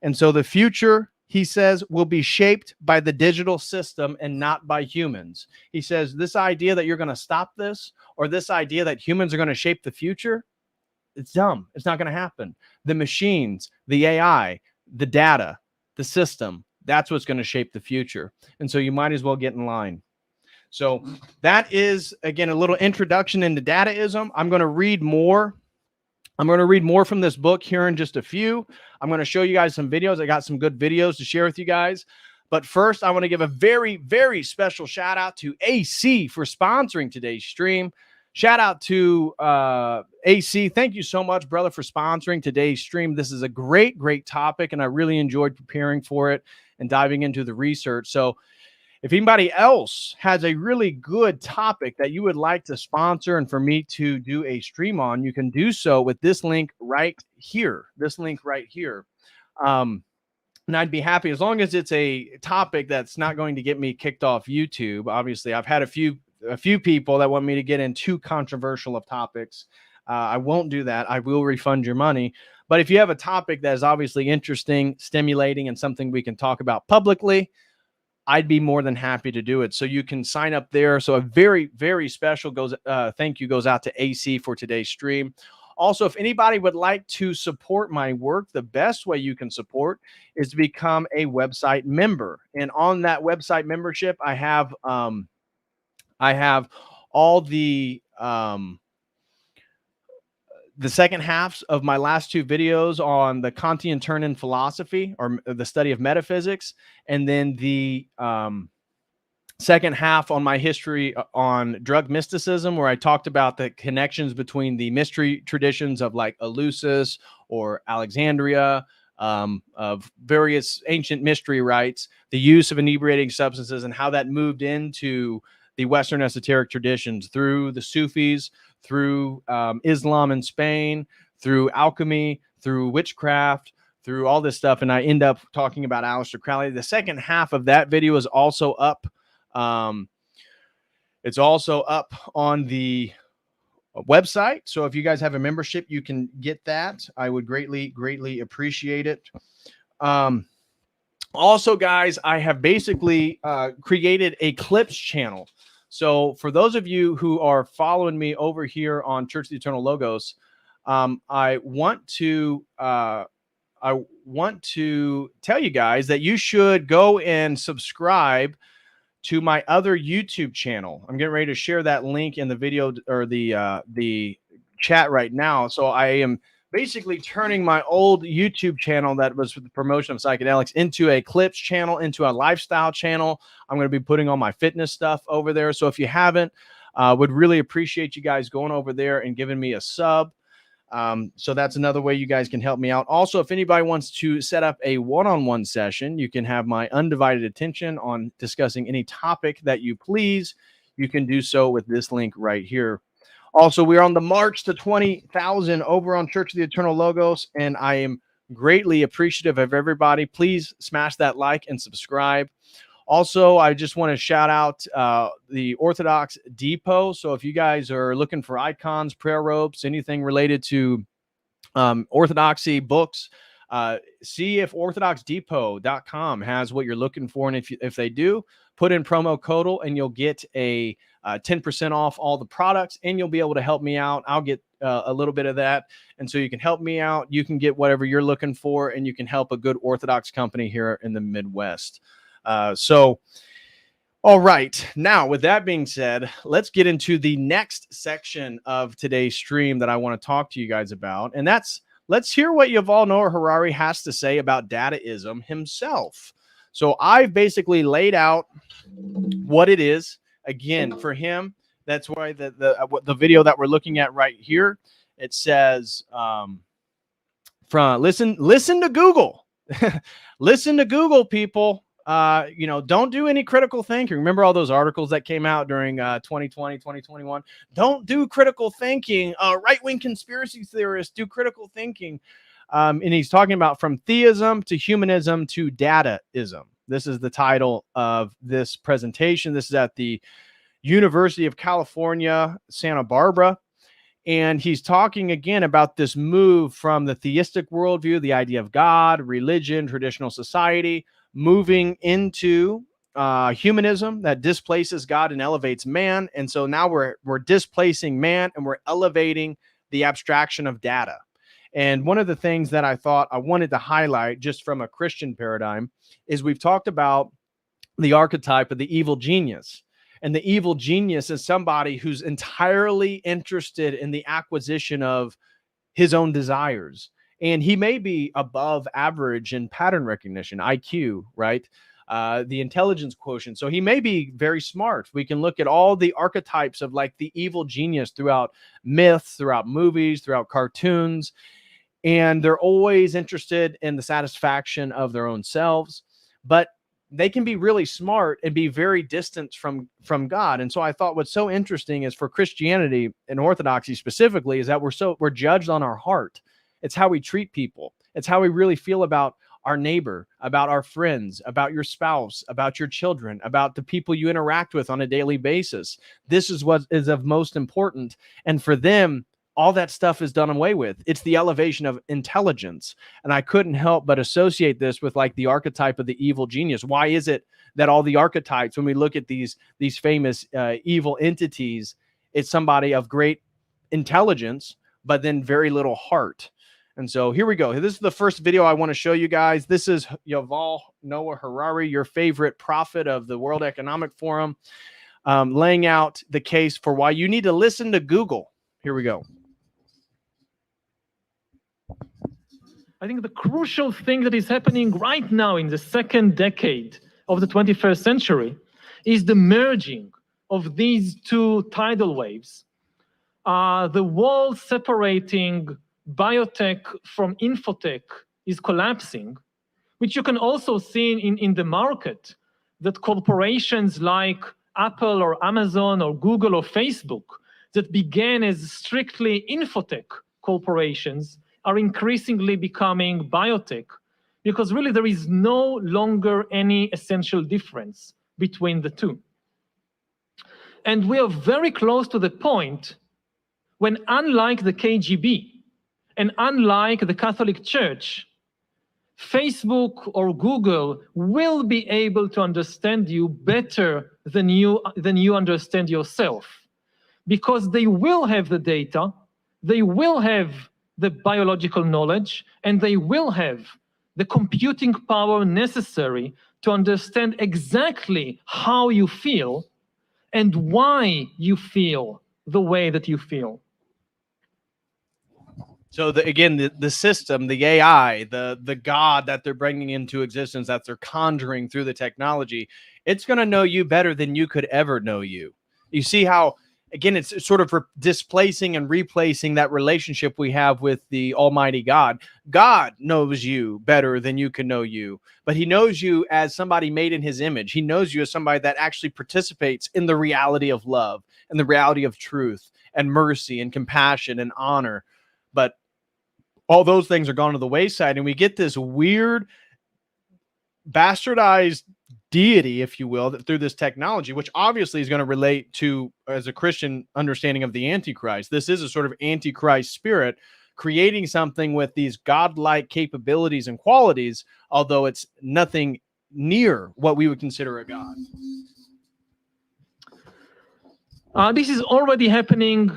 And so the future, he says, will be shaped by the digital system and not by humans. He says this idea that you're going to stop this, or this idea that humans are going to shape the future, it's dumb. It's not going to happen. The machines, the AI, the data, the system, that's what's going to shape the future. And so you might as well get in line. So that is, again, a little introduction into Dataism. I'm going to read more. I'm going to read more from this book here in just a few. I'm going to show you guys some videos. I got some good videos to share with you guys. But first, I want to give a very, very special shout out to AC for sponsoring today's stream. Shout out to AC. Thank you so much, brother, for sponsoring today's stream. This is a great, great topic, and I really enjoyed preparing for it and diving into the research. So if anybody else has a really good topic that you would like to sponsor and for me to do a stream on, you can do so with this link right here. And I'd be happy, as long as it's a topic that's not going to get me kicked off YouTube. Obviously, I've had a few people that want me to get in too controversial of topics. I won't do that. I will refund your money. But if you have a topic that is obviously interesting, stimulating, and something we can talk about publicly, I'd be more than happy to do it. So you can sign up there. So a very, very special thank you goes out to AC for today's stream. Also, if anybody would like to support my work, the best way you can support is to become a website member. And on that website membership, I have all the second halves of my last two videos on the Kantian turn-in philosophy, or the study of metaphysics, and then the second half on my history on drug mysticism, where I talked about the connections between the mystery traditions of like Eleusis or Alexandria, of various ancient mystery rites, the use of inebriating substances, and how that moved into the Western esoteric traditions through the Sufis, through Islam in Spain, through alchemy, through witchcraft, through all this stuff. And I end up talking about Aleister Crowley. The second half of that video is also up. It's also up on the website. So if you guys have a membership, you can get that. I would greatly appreciate it. Also, guys, I have basically created a clips channel. So for those of you who are following me over here on Church of the Eternal Logos, I want to tell you guys that you should go and subscribe to my other YouTube channel. I'm getting ready to share that link in the video or the chat right now. So I am basically turning my old YouTube channel that was for the promotion of psychedelics into a clips channel, into a lifestyle channel. I'm going to be putting all my fitness stuff over there. So if you haven't, would really appreciate you guys going over there and giving me a sub. So that's another way you guys can help me out. Also, if anybody wants to set up a one-on-one session, you can have my undivided attention on discussing any topic that you please. You can do so with this link right here. Also, we're on the march to 20,000 over on Church of the Eternal Logos, and I am greatly appreciative of everybody. Please smash that like and subscribe. Also, I just want to shout out the Orthodox Depot. So if you guys are looking for icons, prayer ropes, anything related to Orthodoxy books, see if orthodoxdepot.com has what you're looking for. And if they do, put in promo COTEL and you'll get a 10% off all the products, and you'll be able to help me out. I'll get a little bit of that. And so you can help me out. You can get whatever you're looking for, and you can help a good Orthodox company here in the Midwest. All right. Now, with that being said, let's get into the next section of today's stream that I want to talk to you guys about. And that's, let's hear what Yuval Noah Harari has to say about Dataism himself. So I've basically laid out what it is. Again, for him, that's why the video that we're looking at right here, it says, listen to Google. Listen to Google, people. Don't do any critical thinking. Remember all those articles that came out during 2020, 2021? Don't do critical thinking. Right-wing conspiracy theorists do critical thinking. And he's talking about from theism to humanism to Dataism. This is the title of this presentation. This is at the University of California, Santa Barbara. And he's talking again about this move from the theistic worldview, the idea of God, religion, traditional society, moving into humanism that displaces God and elevates man. And so now we're displacing man and we're elevating the abstraction of data. And one of the things that I thought I wanted to highlight just from a Christian paradigm is we've talked about the archetype of the evil genius. And the evil genius is somebody who's entirely interested in the acquisition of his own desires. And he may be above average in pattern recognition, IQ, right? The intelligence quotient. So he may be very smart. We can look at all the archetypes of like the evil genius throughout myths, throughout movies, throughout cartoons. And they're always interested in the satisfaction of their own selves. But they can be really smart and be very distant from God. And so I thought what's so interesting is for Christianity and Orthodoxy specifically is that we're judged on our heart. It's how we treat people. It's how we really feel about our neighbor, about our friends, about your spouse, about your children, about the people you interact with on a daily basis. This is what is of most important. And for them, all that stuff is done away with. It's the elevation of intelligence. And I couldn't help but associate this with like the archetype of the evil genius. Why is it that all the archetypes, when we look at these famous evil entities, it's somebody of great intelligence, but then very little heart? And so here we go. This is the first video I want to show you guys. This is Yuval Noah Harari, your favorite prophet of the World Economic Forum, laying out the case for why you need to listen to Google. Here we go. I think the crucial thing that is happening right now in the second decade of the 21st century is the merging of these two tidal waves. The wall separating biotech from infotech is collapsing, which you can also see in the market, that corporations like Apple or Amazon or Google or Facebook that began as strictly infotech corporations are increasingly becoming biotech, because really there is no longer any essential difference between the two. And we are very close to the point when, unlike the KGB and unlike the Catholic Church, Facebook or Google will be able to understand you better than you understand yourself, because they will have the data, they will have the biological knowledge, and they will have the computing power necessary to understand exactly how you feel and why you feel the way that you feel. So again, the system, the AI, the God that they're bringing into existence, that they're conjuring through the technology, it's going to know you better than you could ever know you. You see how, again, it's sort of displacing and replacing that relationship we have with the Almighty God. God knows you better than you can know you, but he knows you as somebody made in his image. He knows you as somebody that actually participates in the reality of love and the reality of truth and mercy and compassion and honor. But all those things are gone to the wayside, and we get this weird bastardized deity, if you will, that through this technology, which obviously is going to relate to, as a Christian understanding of the Antichrist. This is a sort of Antichrist spirit creating something with these godlike capabilities and qualities, although it's nothing near what we would consider a god. This is already happening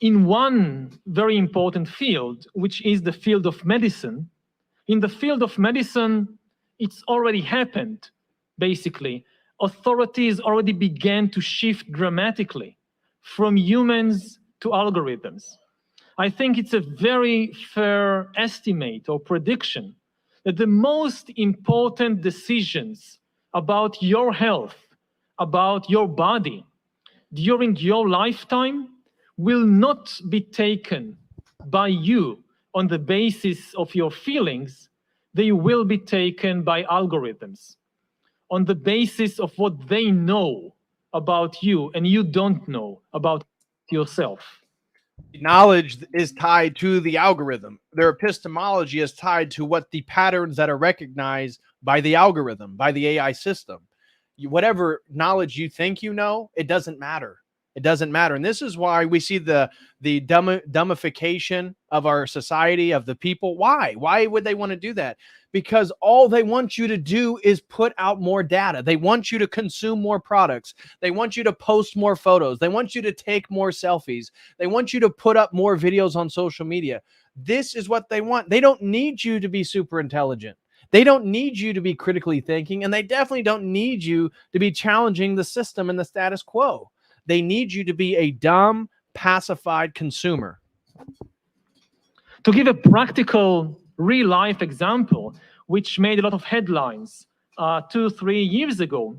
in one very important field, which is the field of medicine. In the field of medicine, it's already happened, basically. Authorities already began to shift dramatically from humans to algorithms. I think it's a very fair estimate or prediction that the most important decisions about your health, about your body, during your lifetime will not be taken by you on the basis of your feelings. They will be taken by algorithms on the basis of what they know about you and you don't know about yourself. Knowledge is tied to the algorithm. Their epistemology is tied to what the patterns that are recognized by the algorithm, by the AI system. Whatever knowledge you think you know, it doesn't matter. It doesn't matter. And this is why we see the dumbification of our society, of the people. Why? Why would they want to do that? Because all they want you to do is put out more data. They want you to consume more products. They want you to post more photos. They want you to take more selfies. They want you to put up more videos on social media. This is what they want. They don't need you to be super intelligent. They don't need you to be critically thinking, and they definitely don't need you to be challenging the system and the status quo. They need you to be a dumb, pacified consumer. To give a practical, real-life example, which made a lot of headlines 2-3 years ago,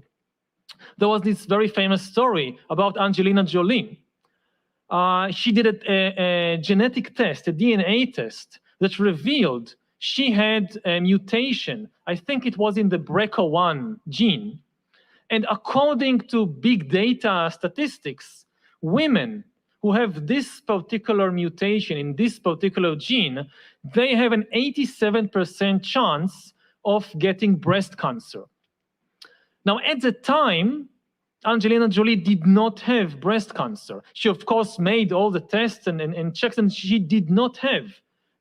there was this very famous story about Angelina Jolie. She did a genetic test, a DNA test, that revealed she had a mutation. I think it was in the BRCA1 gene. And according to big data statistics, women who have this particular mutation in this particular gene, they have an 87% chance of getting breast cancer. Now, at the time, Angelina Jolie did not have breast cancer. She, of course, made all the tests and checks, and she did not have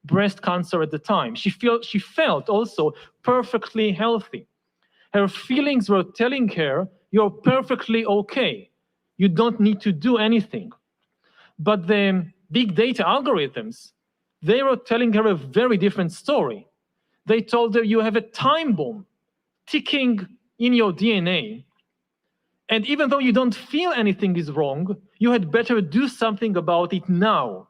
breast cancer at the time. She felt also perfectly healthy. Her feelings were telling her, you're perfectly okay. You don't need to do anything. But the big data algorithms, they were telling her a very different story. They told her you have a time bomb ticking in your DNA. And even though you don't feel anything is wrong, you had better do something about it now.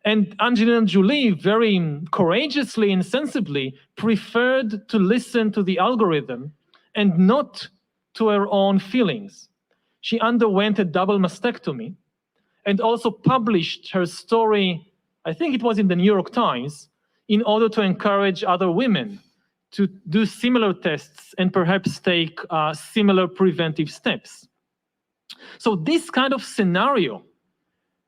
And Angelina Jolie very courageously and sensibly preferred to listen to the algorithm and not to her own feelings. She underwent a double mastectomy and also published her story, I think it was in the New York Times, in order to encourage other women to do similar tests and perhaps take similar preventive steps. So this kind of scenario,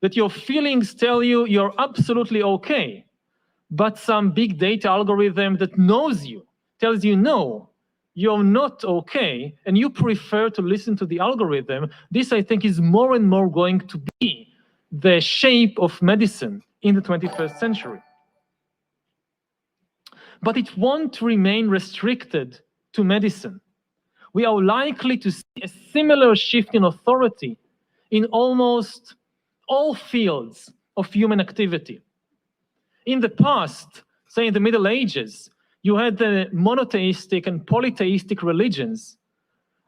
that your feelings tell you you're absolutely okay, but some big data algorithm that knows you tells you no, you're not okay, and you prefer to listen to the algorithm, this I think is more and more going to be the shape of medicine in the 21st century. But it won't remain restricted to medicine. We are likely to see a similar shift in authority in almost all fields of human activity. In the past, say in the Middle Ages, you had the monotheistic and polytheistic religions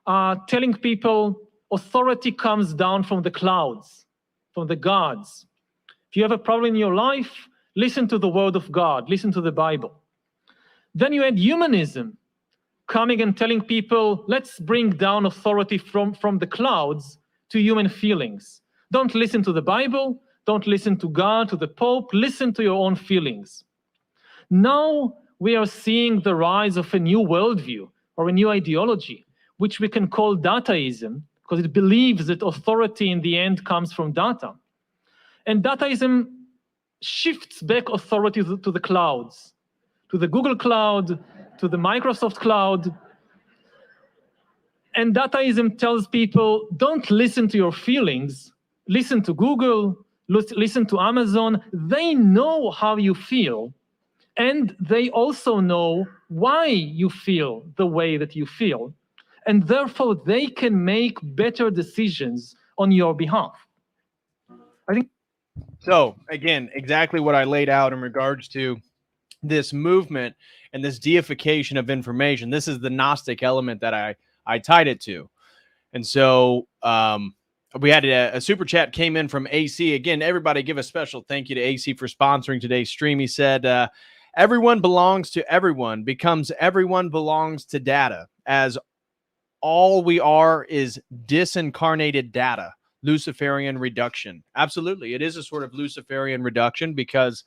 telling people authority comes down from the clouds, from the gods. If you have a problem in your life, listen to the word of God, listen to the Bible. Then you had humanism coming and telling people, let's bring down authority from the clouds to human feelings. Don't listen to the Bible, don't listen to God, to the Pope, listen to your own feelings. Now we are seeing the rise of a new worldview or a new ideology, which we can call Dataism, because it believes that authority in the end comes from data. And Dataism shifts back authority to the clouds, to the Google cloud, to the Microsoft cloud. And Dataism tells people, don't listen to your feelings, listen to Google, listen to Amazon. They know how you feel, and they also know why you feel the way that you feel. And therefore, they can make better decisions on your behalf. I think. So, again, exactly what I laid out in regards to this movement and this deification of information. This is the Gnostic element that I tied it to. And so we had a super chat came in from AC. Again, everybody give a special thank you to AC for sponsoring today's stream. He said, everyone belongs to everyone becomes everyone belongs to data, as all we are is disincarnated data. Luciferian reduction. Absolutely. It is a sort of Luciferian reduction because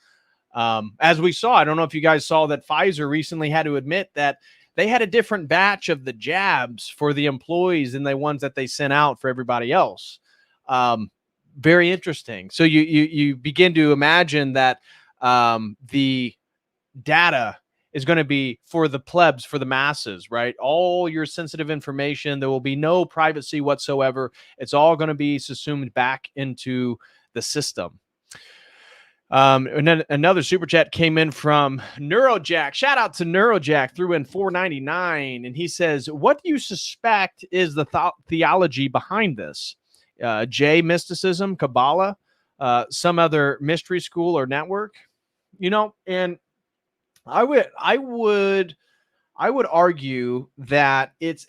as we saw, I don't know if you guys saw that Pfizer recently had to admit that they had a different batch of the jabs for the employees than the ones that they sent out for everybody else. Very interesting. So you begin to imagine that the data is going to be for the plebs, for the masses, right? All your sensitive information, there will be no privacy whatsoever. It's all going to be subsumed back into the system. And then another super chat came in from Neurojack. Shout out to Neurojack, threw in $4.99, and he says, "What do you suspect is the theology behind this? J mysticism, Kabbalah, some other mystery school or network? You know." And I would argue that it's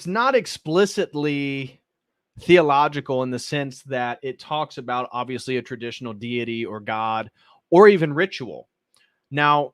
not explicitly theological in the sense that it talks about obviously a traditional deity or God or even ritual. Now,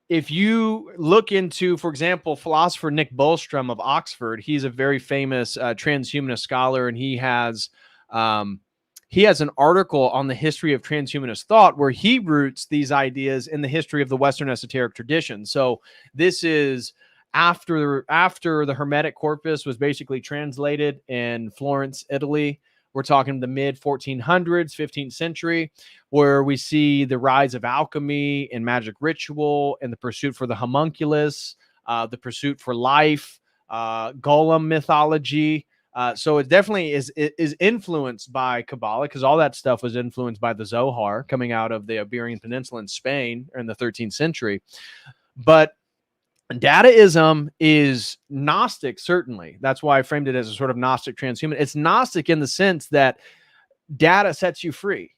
if you look into, for example, philosopher Nick Bostrom of Oxford, he's a very famous transhumanist scholar, and he has an article on the history of transhumanist thought where he roots these ideas in the history of the Western esoteric tradition. So this is after the Hermetic corpus was basically translated in Florence, Italy. We're talking the mid 1400s, 15th century, where we see the rise of alchemy and magic ritual and the pursuit for the homunculus, the pursuit for life, golem mythology. So it definitely is influenced by Kabbalah, because all that stuff was influenced by the Zohar coming out of the Iberian Peninsula in Spain in the 13th century. But Dataism is Gnostic, certainly. That's why I framed it as a sort of Gnostic transhuman. It's Gnostic in the sense that data sets you free.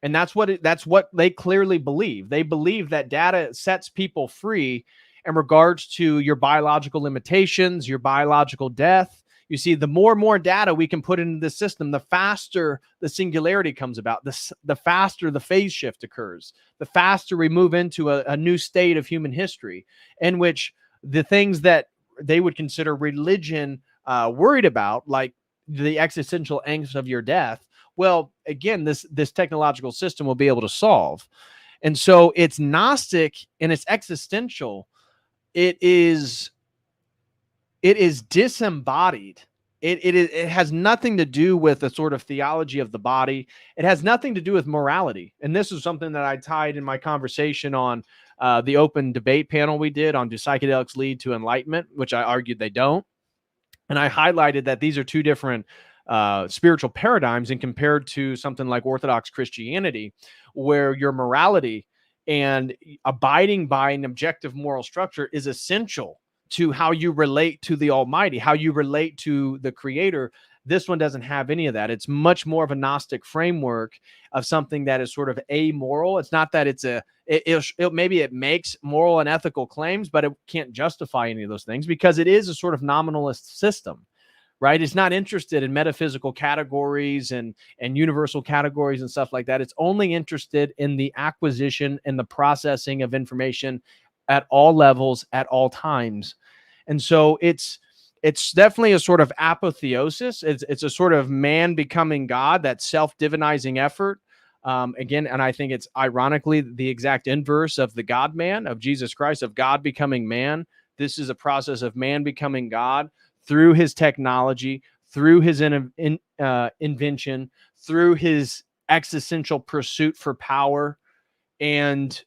And that's what they clearly believe. They believe that data sets people free in regards to your biological limitations, your biological death. You see, the more and more data we can put into the system, the faster the singularity comes about, the faster the phase shift occurs, the faster we move into a new state of human history in which the things that they would consider religion worried about, like the existential angst of your death, well, again, this technological system will be able to solve. And so it's Gnostic and it's existential. It is disembodied. It has nothing to do with a sort of theology of the body. It has nothing to do with morality. And this is something that I tied in my conversation on the open debate panel we did on, do psychedelics lead to enlightenment, which I argued they don't. And I highlighted that these are two different spiritual paradigms, and compared to something like Orthodox Christianity, where your morality and abiding by an objective moral structure is essential to how you relate to the Almighty, how you relate to the Creator. This one doesn't have any of that. It's much more of a Gnostic framework of something that is sort of amoral. It's not that it's maybe it makes moral and ethical claims, but it can't justify any of those things because it is a sort of nominalist system, right? It's not interested in metaphysical categories and universal categories and stuff like that. It's only interested in the acquisition and the processing of information at all levels, at all times. And so it's definitely a sort of apotheosis. It's a sort of man becoming God, that self-divinizing effort. Again, and I think it's ironically the exact inverse of the God-man, of Jesus Christ, of God becoming man. This is a process of man becoming God through his technology, through his invention, through his existential pursuit for power. And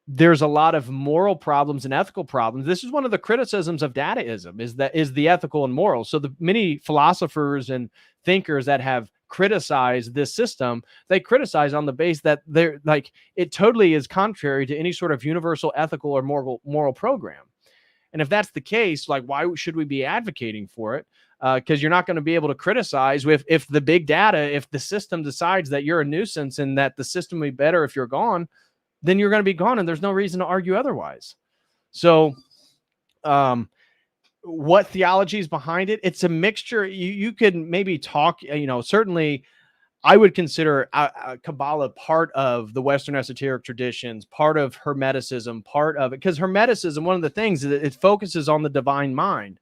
there's a lot of moral problems and ethical problems. This is one of the criticisms of Dataism, is the ethical and moral. So the many philosophers and thinkers that have criticized this system, they criticize on the base that they're like, it totally is contrary to any sort of universal ethical or moral program. And if that's the case, like, why should we be advocating for it? Because you're not going to be able to criticize if the big data, if the system decides that you're a nuisance and that the system would be better if you're gone, then you're going to be gone, and there's no reason to argue otherwise. So what theology is behind it? It's a mixture. You could maybe talk, certainly I would consider Kabbalah part of the Western esoteric traditions, part of Hermeticism, part of it, because Hermeticism, one of the things is it focuses on the divine mind.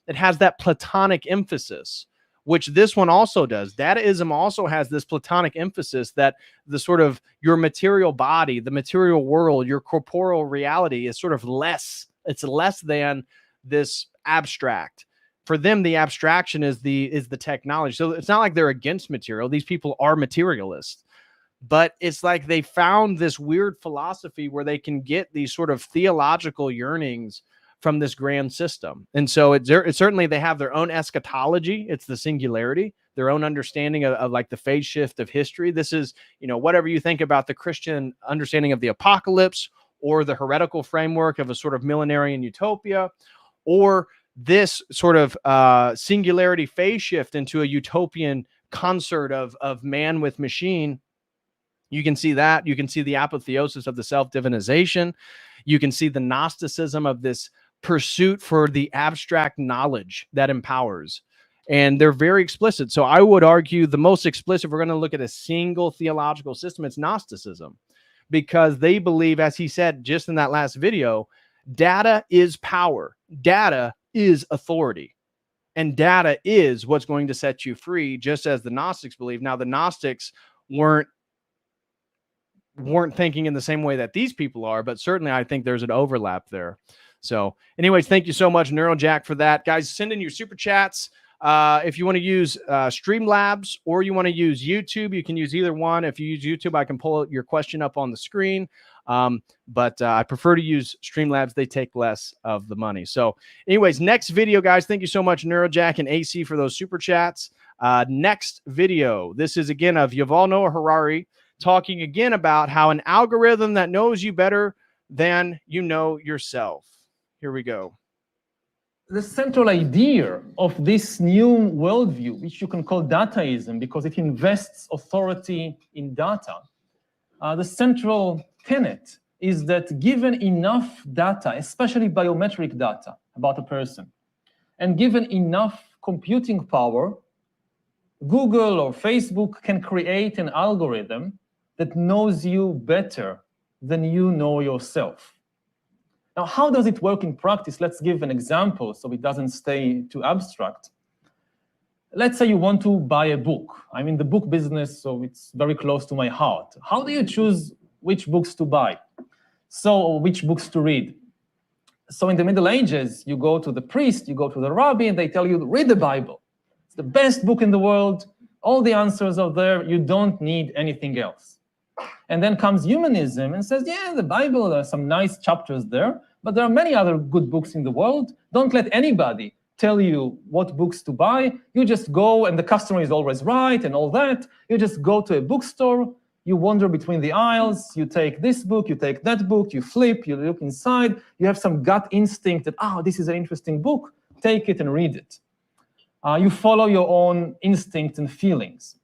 It has that Platonic emphasis, which this one also does. Dataism also has this Platonic emphasis that the sort of your material body, the material world, your corporeal reality is sort of less. It's less than this abstract. For them, the abstraction is the technology. So it's not like they're against material. These people are materialists. But it's like they found this weird philosophy where they can get these sort of theological yearnings from this grand system. And so it's certainly they have their own eschatology. It's the singularity, their own understanding of like the phase shift of history. This is, whatever you think about the Christian understanding of the apocalypse or the heretical framework of a sort of millenarian utopia, or this sort of singularity phase shift into a utopian concert of man with machine. You can see that. You can see the apotheosis of the self-divinization. You can see the Gnosticism of this pursuit for the abstract knowledge that empowers. And they're very explicit. So I would argue the most explicit, we're going to look at a single theological system, it's Gnosticism, because they believe, as he said just in that last video, data is power. Data is authority. And data is what's going to set you free, just as the Gnostics believe. Now, the Gnostics weren't thinking in the same way that these people are, but certainly I think there's an overlap there. So anyways, thank you so much, Neurojack, for that. Guys, send in your super chats. If you want to use Streamlabs or you want to use YouTube, you can use either one. If you use YouTube, I can pull your question up on the screen. But I prefer to use Streamlabs. They take less of the money. So anyways, next video, guys. Thank you so much, Neurojack and AC, for those super chats. Next video. This is again of Yuval Noah Harari talking again about how an algorithm that knows you better than you know yourself. Here we go. The central idea of this new worldview, which you can call Dataism because it invests authority in data, the central tenet is that given enough data, especially biometric data about a person, and given enough computing power, Google or Facebook can create an algorithm that knows you better than you know yourself. Now, how does it work in practice? Let's give an example so it doesn't stay too abstract. Let's say you want to buy a book. I'm in the book business, so it's very close to my heart. How do you choose which books to buy? So which books to read? So in the Middle Ages, you go to the priest, you go to the rabbi, and they tell you, read the Bible. It's the best book in the world. All the answers are there. You don't need anything else. And then comes humanism and says, yeah, the Bible, there are some nice chapters there, but there are many other good books in the world. Don't let anybody tell you what books to buy. You just go, and the customer is always right and all that. You just go to a bookstore, you wander between the aisles, you take this book, you take that book, you flip, you look inside, you have some gut instinct that, oh, this is an interesting book, take it and read it. You follow your own instinct and feelings.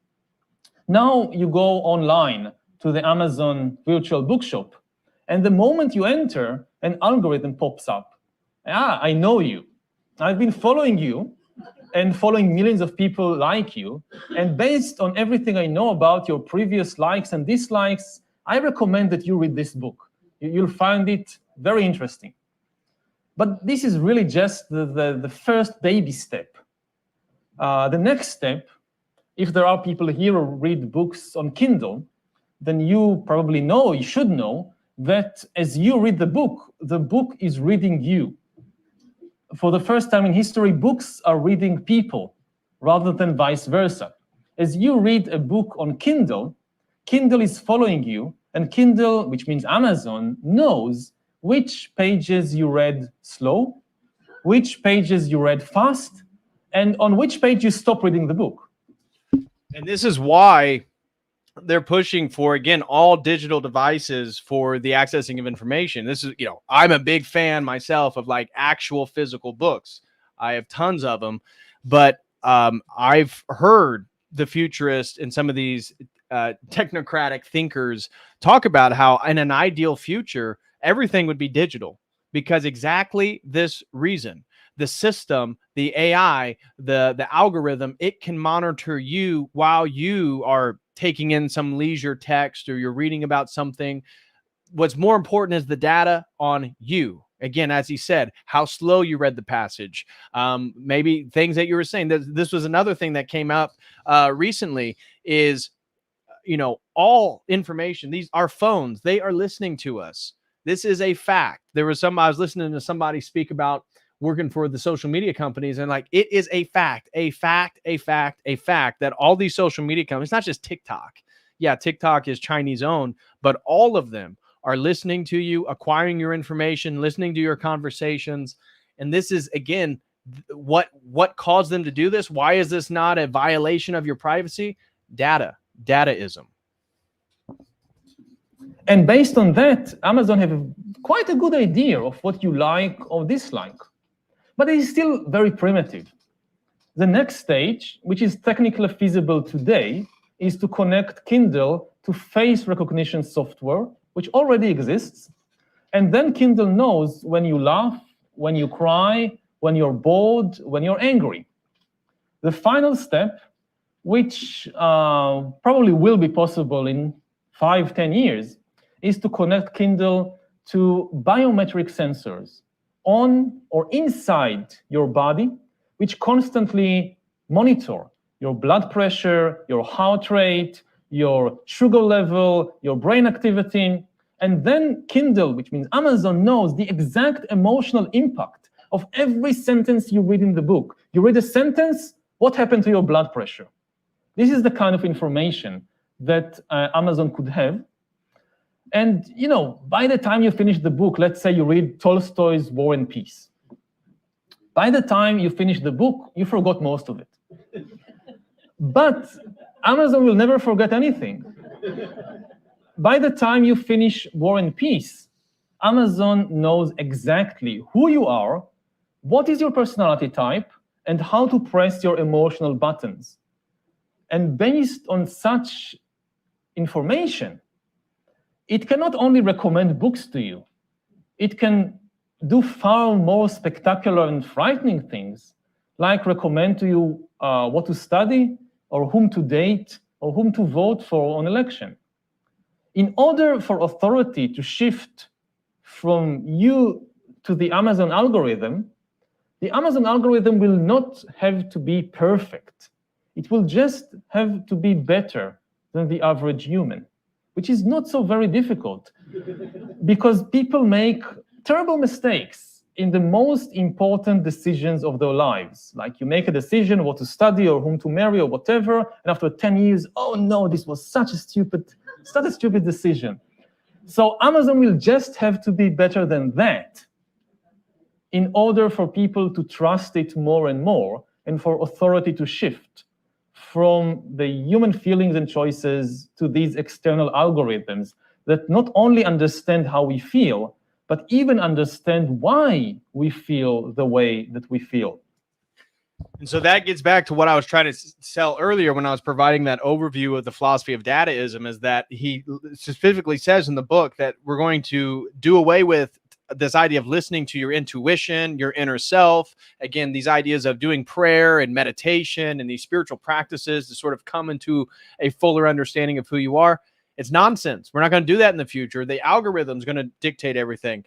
Now you go online to the Amazon virtual bookshop, and the moment you enter, an algorithm pops up. I know you. I've been following you and following millions of people like you, and based on everything I know about your previous likes and dislikes, I recommend that you read this book. You'll find it very interesting. But this is really just the first baby step. The next step, if there are people here who read books on Kindle, then you probably know, you should know, that as you read the book is reading you. For the first time in history, books are reading people rather than vice versa. As you read a book on Kindle, Kindle is following you, and Kindle, which means Amazon, knows which pages you read slow, which pages you read fast, and on which page you stop reading the book. And this is why they're pushing for, again, all digital devices for the accessing of information. This is, I'm a big fan myself of like actual physical books. I have tons of them, but I've heard the futurists and some of these technocratic thinkers talk about how in an ideal future, everything would be digital because exactly this reason. The system, the AI, the algorithm, it can monitor you while you are taking in some leisure text or you're reading about something. What's more important is the data on you. Again, as he said, how slow you read the passage, maybe things that you were saying. This was another thing that came up recently is, all information, our phones, they are listening to us. This is a fact. I was listening to somebody speak about working for the social media companies, and like, it is a fact that all these social media companies, not just TikTok. Yeah, TikTok is Chinese owned, but all of them are listening to you, acquiring your information, listening to your conversations. And this is, again, what caused them to do this. Why is this not a violation of your privacy? Dataism. And based on that, Amazon have quite a good idea of what you like or dislike. But it is still very primitive. The next stage, which is technically feasible today, is to connect Kindle to face recognition software, which already exists. And then Kindle knows when you laugh, when you cry, when you're bored, when you're angry. The final step, which probably will be possible in 5-10 years, is to connect Kindle to biometric sensors on or inside your body, which constantly monitor your blood pressure, your heart rate, your sugar level, your brain activity. And then Kindle, which means Amazon, knows the exact emotional impact of every sentence you read in the book. You read a sentence, what happened to your blood pressure? This is the kind of information that Amazon could have. And, by the time you finish the book, let's say you read Tolstoy's War and Peace. By the time you finish the book, you forgot most of it. But Amazon will never forget anything. By the time you finish War and Peace, Amazon knows exactly who you are, what is your personality type, and how to press your emotional buttons. And based on such information, it can not only recommend books to you, it can do far more spectacular and frightening things, like recommend to you what to study, or whom to date, or whom to vote for on election. In order for authority to shift from you to the Amazon algorithm will not have to be perfect. It will just have to be better than the average human, which is not so very difficult because people make terrible mistakes in the most important decisions of their lives. Like you make a decision what to study or whom to marry or whatever, and after 10 years, oh no, this was such a stupid decision. So Amazon will just have to be better than that in order for people to trust it more and more, and for authority to shift from the human feelings and choices to these external algorithms that not only understand how we feel, but even understand why we feel the way that we feel. And so that gets back to what I was trying to sell earlier when I was providing that overview of the philosophy of Dataism, is that he specifically says in the book that we're going to do away with this idea of listening to your intuition, your inner self. Again, these ideas of doing prayer and meditation and these spiritual practices to sort of come into a fuller understanding of who you are. It's nonsense. We're not going to do that in the future. The algorithm's going to dictate everything.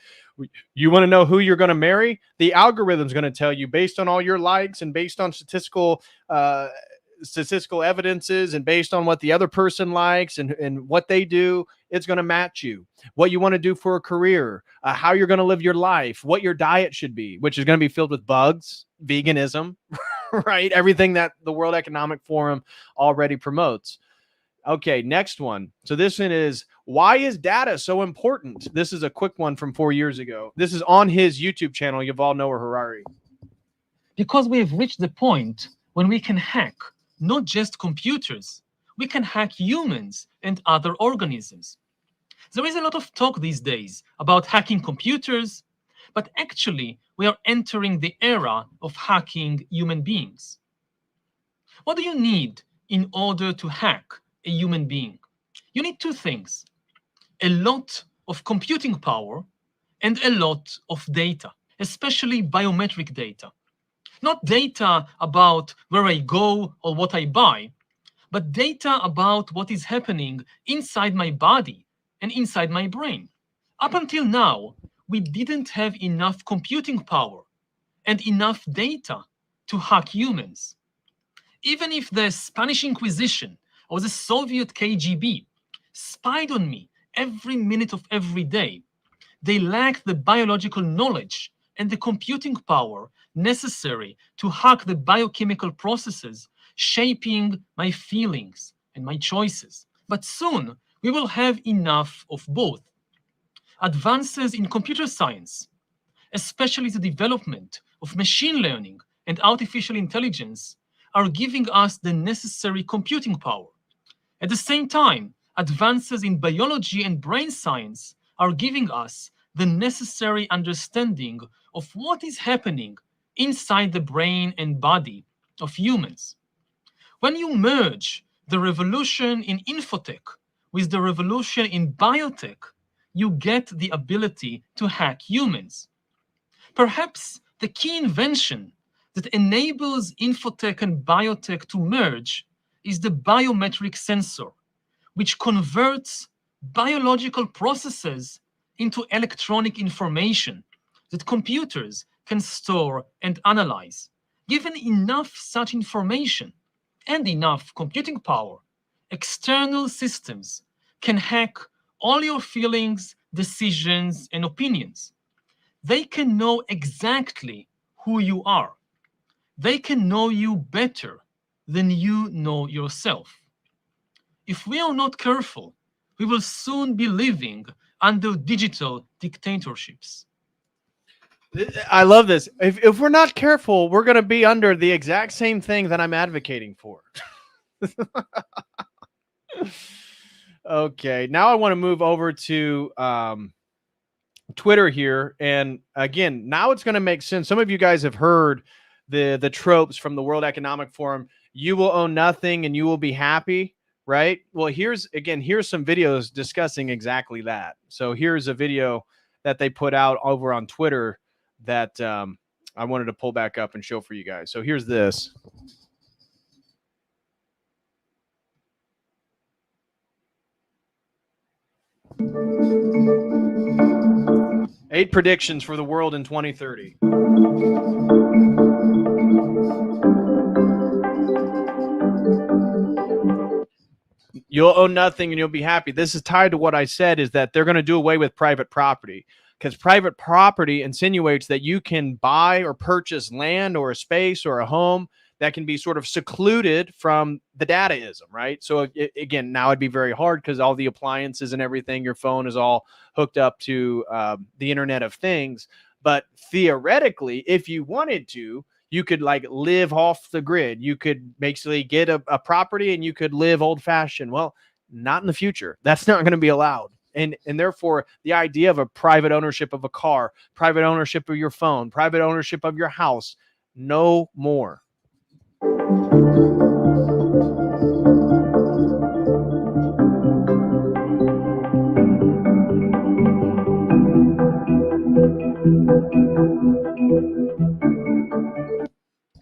You want to know who you're going to marry? The algorithm's going to tell you based on all your likes and based on statistical evidences and based on what the other person likes and what they do. It's going to match you. What you want to do for a career, how you're going to live your life, what your diet should be, which is going to be filled with bugs, veganism, right? Everything that the World Economic Forum already promotes. Okay, next one. So this one is, why is data so important? This is a quick one from 4 years ago. This is on his YouTube channel, Yuval Noah Harari. Because we have reached the point when we can hack not just computers, we can hack humans and other organisms. There is a lot of talk these days about hacking computers, but actually we are entering the era of hacking human beings. What do you need in order to hack a human being? You need two things: a lot of computing power and a lot of data, especially biometric data. Not data about where I go or what I buy, but data about what is happening inside my body and inside my brain. Up until now, we didn't have enough computing power and enough data to hack humans. Even if the Spanish Inquisition or the Soviet KGB spied on me every minute of every day, they lacked the biological knowledge and the computing power necessary to hack the biochemical processes shaping my feelings and my choices. But soon, we will have enough of both. Advances in computer science, especially the development of machine learning and artificial intelligence, are giving us the necessary computing power. At the same time, advances in biology and brain science are giving us the necessary understanding of what is happening inside the brain and body of humans. When you merge the revolution in infotech with the revolution in biotech, you get the ability to hack humans. Perhaps the key invention that enables infotech and biotech to merge is the biometric sensor, which converts biological processes into electronic information that computers can store and analyze. Given enough such information and enough computing power, external systems can hack all your feelings, decisions, and opinions. They can know exactly who you are. They can know you better than you know yourself. If we are not careful, we will soon be living under digital dictatorships. I love this. If we're not careful, we're going to be under the exact same thing that I'm advocating for. Okay, now I want to move over to Twitter here. And again, now it's going to make sense. Some of you guys have heard the tropes from the World Economic Forum. You will own nothing and you will be happy, right? Well, here's some videos discussing exactly that. So here's a video that they put out over on Twitter that I wanted to pull back up and show for you guys. So here's this. 8 predictions for the world in 2030. You'll own nothing and you'll be happy. This is tied to what I said, is that they're going to do away with private property, because private property insinuates that you can buy or purchase land or a space or a home that can be sort of secluded from the dataism, right? So again, now it'd be very hard because all the appliances and everything, your phone is all hooked up to the Internet of Things. But theoretically, if you wanted to, you could like live off the grid. You could basically get a property and you could live old fashioned. Well, not in the future. That's not going to be allowed. And therefore, the idea of a private ownership of a car, private ownership of your phone, private ownership of your house, no more.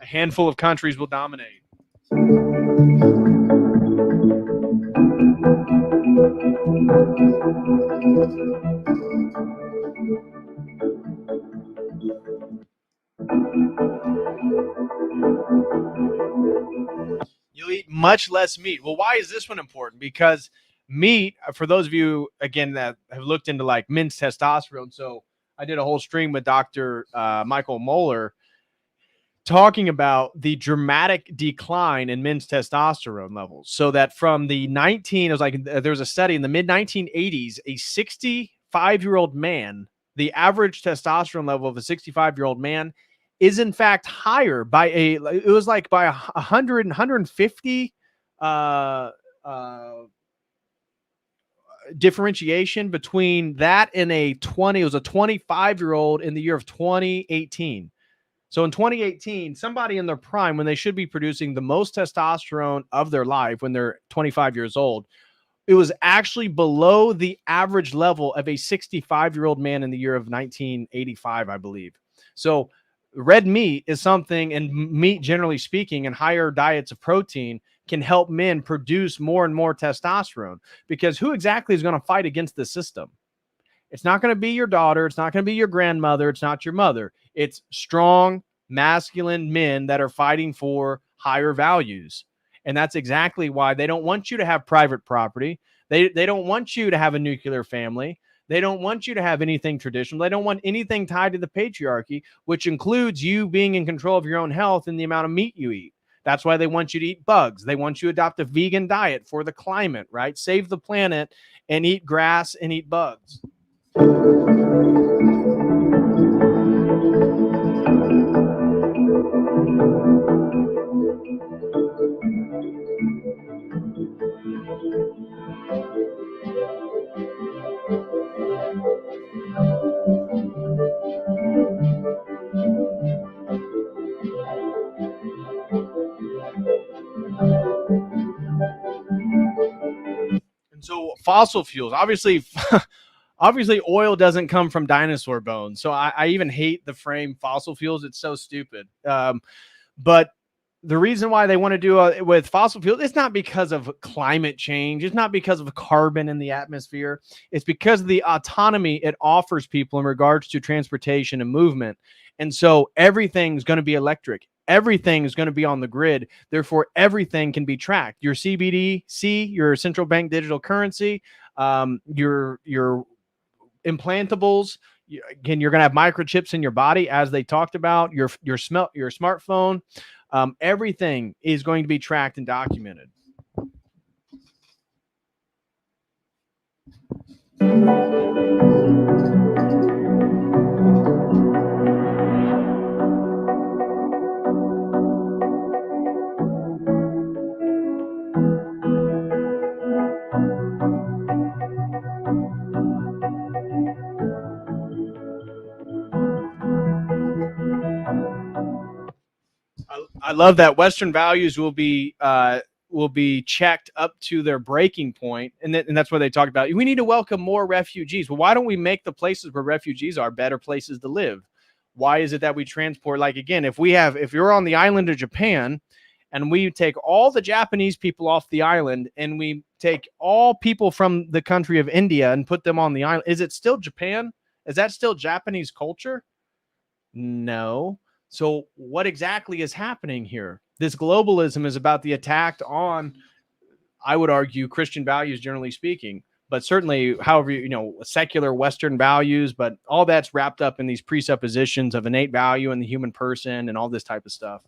A handful of countries will dominate. You'll eat much less meat. Well, why is this one important? Because meat, for those of you, again, that have looked into like men's testosterone. So I did a whole stream with Dr. Michael Moeller talking about the dramatic decline in men's testosterone levels. So that from the it was like, there was a study in the mid 1980s, a 65-year-old man, the average testosterone level of a 65-year-old man is in fact higher by it was like by 150 differentiation between that and it was a 25-year-old in the year of 2018. So in 2018, somebody in their prime, when they should be producing the most testosterone of their life when they're 25 years old, it was actually below the average level of a 65-year-old man in the year of 1985, I believe. So red meat is something, and meat generally speaking, and higher diets of protein can help men produce more and more testosterone, because who exactly is going to fight against the system? It's not going to be your daughter. It's not going to be your grandmother. It's not your mother. It's strong, masculine men that are fighting for higher values. And that's exactly why they don't want you to have private property. They don't want you to have a nuclear family. They don't want you to have anything traditional. They don't want anything tied to the patriarchy, which includes you being in control of your own health and the amount of meat you eat. That's why they want you to eat bugs. They want you to adopt a vegan diet for the climate, right? Save the planet and eat grass and eat bugs. And so fossil fuels, obviously oil doesn't come from dinosaur bones. So I even hate the frame fossil fuels. It's so stupid. But the reason why they want to do it with fossil fuels, it's not because of climate change. It's not because of carbon in the atmosphere. It's because of the autonomy it offers people in regards to transportation and movement. And so everything's going to be electric. Everything is going to be on the grid. Therefore, everything can be tracked. Your CBDC, your central bank digital currency, your implantables. Again, you're going to have microchips in your body, as they talked about. Your smartphone. Everything is going to be tracked and documented. I love that Western values will be checked up to their breaking point, and that's what they talked about. We need to welcome more refugees. Well, why don't we make the places where refugees are better places to live? Why is it that we transport, like, again, if you're on the island of Japan and we take all the Japanese people off the island and we take all people from the country of India and put them on the island, is it still Japan? Is that still Japanese culture? No. So what exactly is happening here? This globalism is about the attack on, I would argue, Christian values, generally speaking, but certainly, however, secular Western values, but all that's wrapped up in these presuppositions of innate value in the human person and all this type of stuff.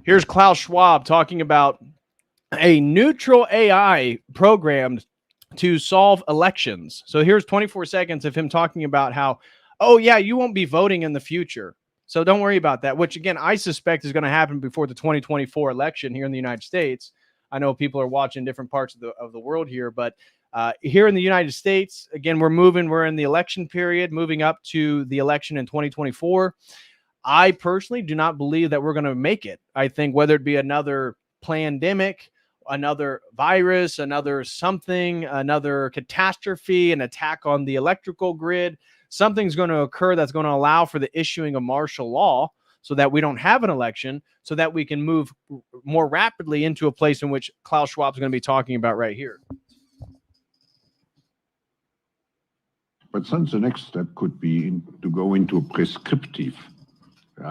Here's Klaus Schwab talking about a neutral AI programmed to solve elections. So here's 24 seconds of him talking about how, oh yeah, you won't be voting in the future, so don't worry about that, which again, I suspect is going to happen before the 2024 election here in the United States. I know people are watching different parts of the world here, but here in the United States, again, we're in the election period, moving up to the election in 2024. I personally do not believe that we're going to make it. I think whether it be another pandemic, another virus, another something, another catastrophe, an attack on the electrical grid, something's going to occur that's going to allow for the issuing of martial law so that we don't have an election, so that we can move more rapidly into a place in which Klaus Schwab is going to be talking about right here. But then the next step could be to go into a prescriptive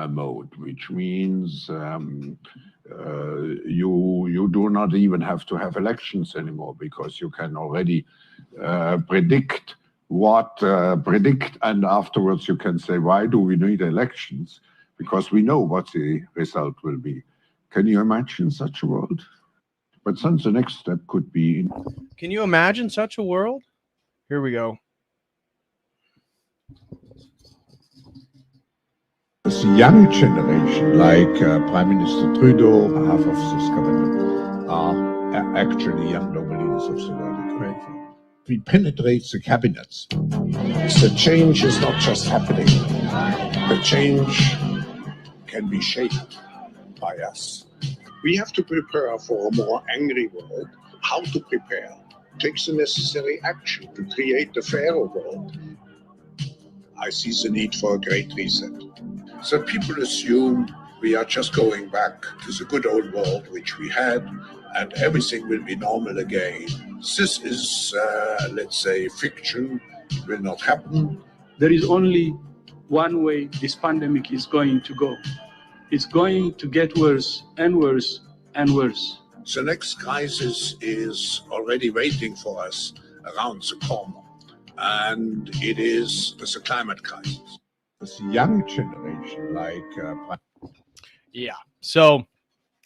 mode, which means you do not even have to have elections anymore, because you can already predict, and afterwards you can say, why do we need elections? Because we know what the result will be. Can you imagine such a world? But then the next step could be... Can you imagine such a world? Here we go. The young generation, like Prime Minister Trudeau, half of this government, are actually young noble leaders of the Nordic equation. We penetrate the cabinets. The change is not just happening. The change can be shaped by us. We have to prepare for a more angry world. How to prepare? Take the necessary action to create a fairer world. I see the need for a great reset. So people assume we are just going back to the good old world which we had, and everything will be normal again. This is, let's say, fiction. It will not happen. There is only one way this pandemic is going to go. It's going to get worse and worse and worse. The next crisis is already waiting for us around the corner, and it is the climate crisis. This young generation, like... Yeah, so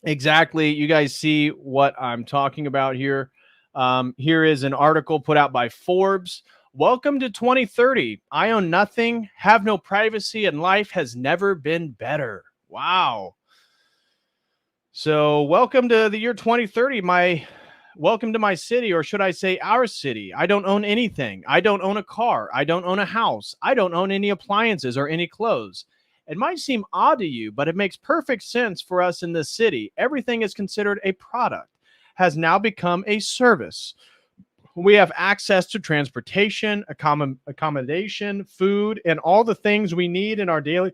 exactly, you guys see what I'm talking about here. Here is an article put out by Forbes. Welcome to 2030. I own nothing, have no privacy, and life has never been better. Wow. So welcome to the year 2030. Welcome to my city, or should I say our city. I don't own anything. I don't own a car. I don't own a house. I don't own any appliances or any clothes. It might seem odd to you, but it makes perfect sense for us in this city. Everything is considered a product, has now become a service. We have access to transportation, accommodation, food, and all the things we need in our daily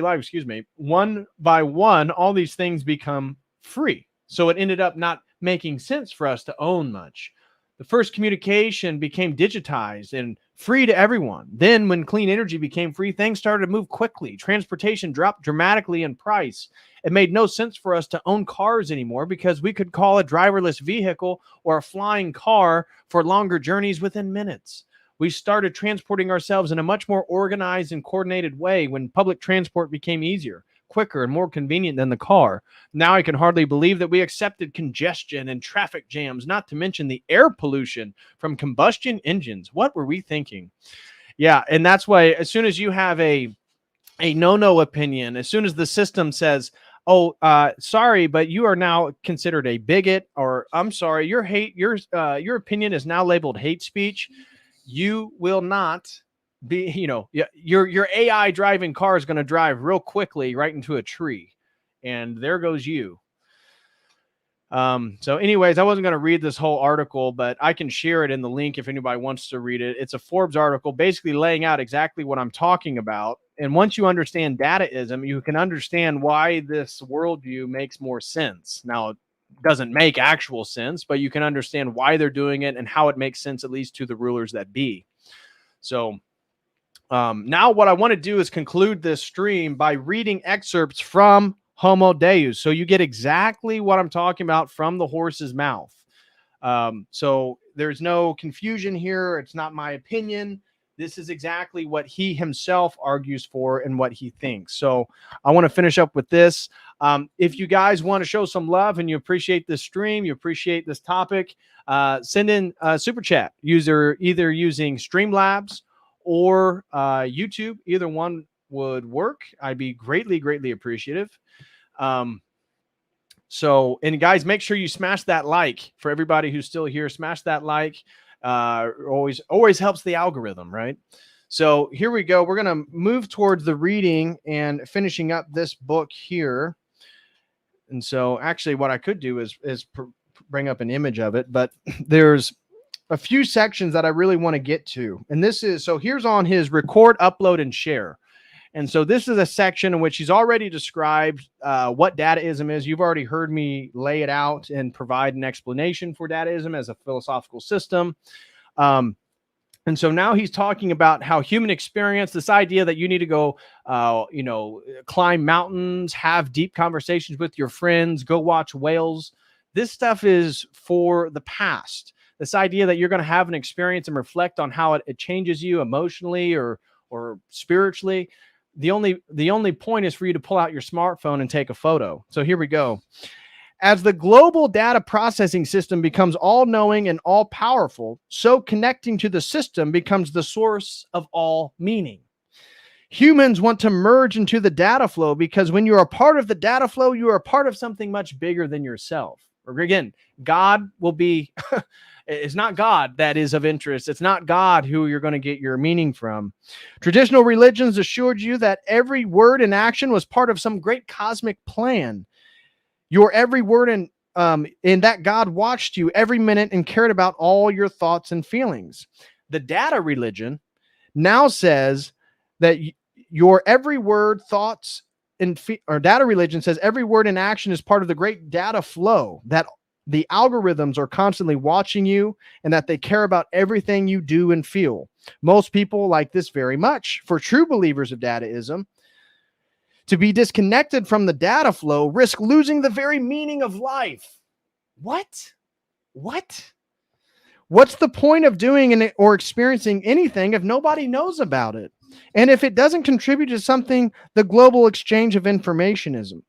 life, one by one, all these things become free. So it ended up not making sense for us to own much. The first communication became digitized and free to everyone. Then when clean energy became free, things started to move quickly. Transportation dropped dramatically in price. It made no sense for us to own cars anymore, because we could call a driverless vehicle or a flying car for longer journeys within minutes. We started transporting ourselves in a much more organized and coordinated way when public transport became easier, quicker, and more convenient than the car. Now I can hardly believe that we accepted congestion and traffic jams, not to mention the air pollution from combustion engines. What were we thinking? Yeah, and that's why as soon as you have a no opinion, as soon as the system says, oh, sorry, but you are now considered a bigot, or I'm sorry, your opinion is now labeled hate speech, you will not be, your AI driving car is going to drive real quickly right into a tree, and there goes you. So anyways, I wasn't going to read this whole article, but I can share it in the link if anybody wants to read it. It's a Forbes article basically laying out exactly what I'm talking about. And once you understand Dataism, you can understand why this worldview makes more sense. Now, it doesn't make actual sense, but you can understand why they're doing it and how it makes sense, at least to the rulers that be. So now what I want to do is conclude this stream by reading excerpts from Homo Deus, so you get exactly what I'm talking about from the horse's mouth. So there's no confusion here. It's not my opinion. This is exactly what he himself argues for and what he thinks. So I want to finish up with this. If you guys want to show some love and you appreciate this stream, you appreciate this topic, send in a super chat either using Streamlabs or YouTube. Either one would work. I'd be greatly appreciative. So, and guys, make sure you smash that like. For everybody who's still here, smash that like. Always helps the algorithm, right? So here we go. We're going to move towards the reading and finishing up this book here. And so actually what I could do is bring up an image of it, but there's a few sections that I really want to get to. And this is, so here's on his record, upload, and share. And so this is a section in which he's already described what Dataism is. You've already heard me lay it out and provide an explanation for Dataism as a philosophical system. And so now he's talking about how human experience, this idea that you need to go, climb mountains, have deep conversations with your friends, go watch whales. This stuff is for the past. This idea that you're going to have an experience and reflect on how it changes you emotionally or spiritually. The only point is for you to pull out your smartphone and take a photo. So here we go. As the global data processing system becomes all-knowing and all-powerful, so connecting to the system becomes the source of all meaning. Humans want to merge into the data flow because when you are part of the data flow, you are part of something much bigger than yourself. Or again, God will be... It's not God that is of interest. It's not God who you're going to get your meaning from. Traditional religions assured you that every word and action was part of some great cosmic plan. Your every word in that God watched you every minute and cared about all your thoughts and feelings. The data religion now says that your every word, thoughts, or data religion says every word and action is part of the great data flow, that the algorithms are constantly watching you and that they care about everything you do and feel. Most people like this very much. For true believers of Dataism, to be disconnected from the data flow risk losing the very meaning of life. What? What's the point of doing or experiencing anything if nobody knows about it? And if it doesn't contribute to something, the global exchange of informationism.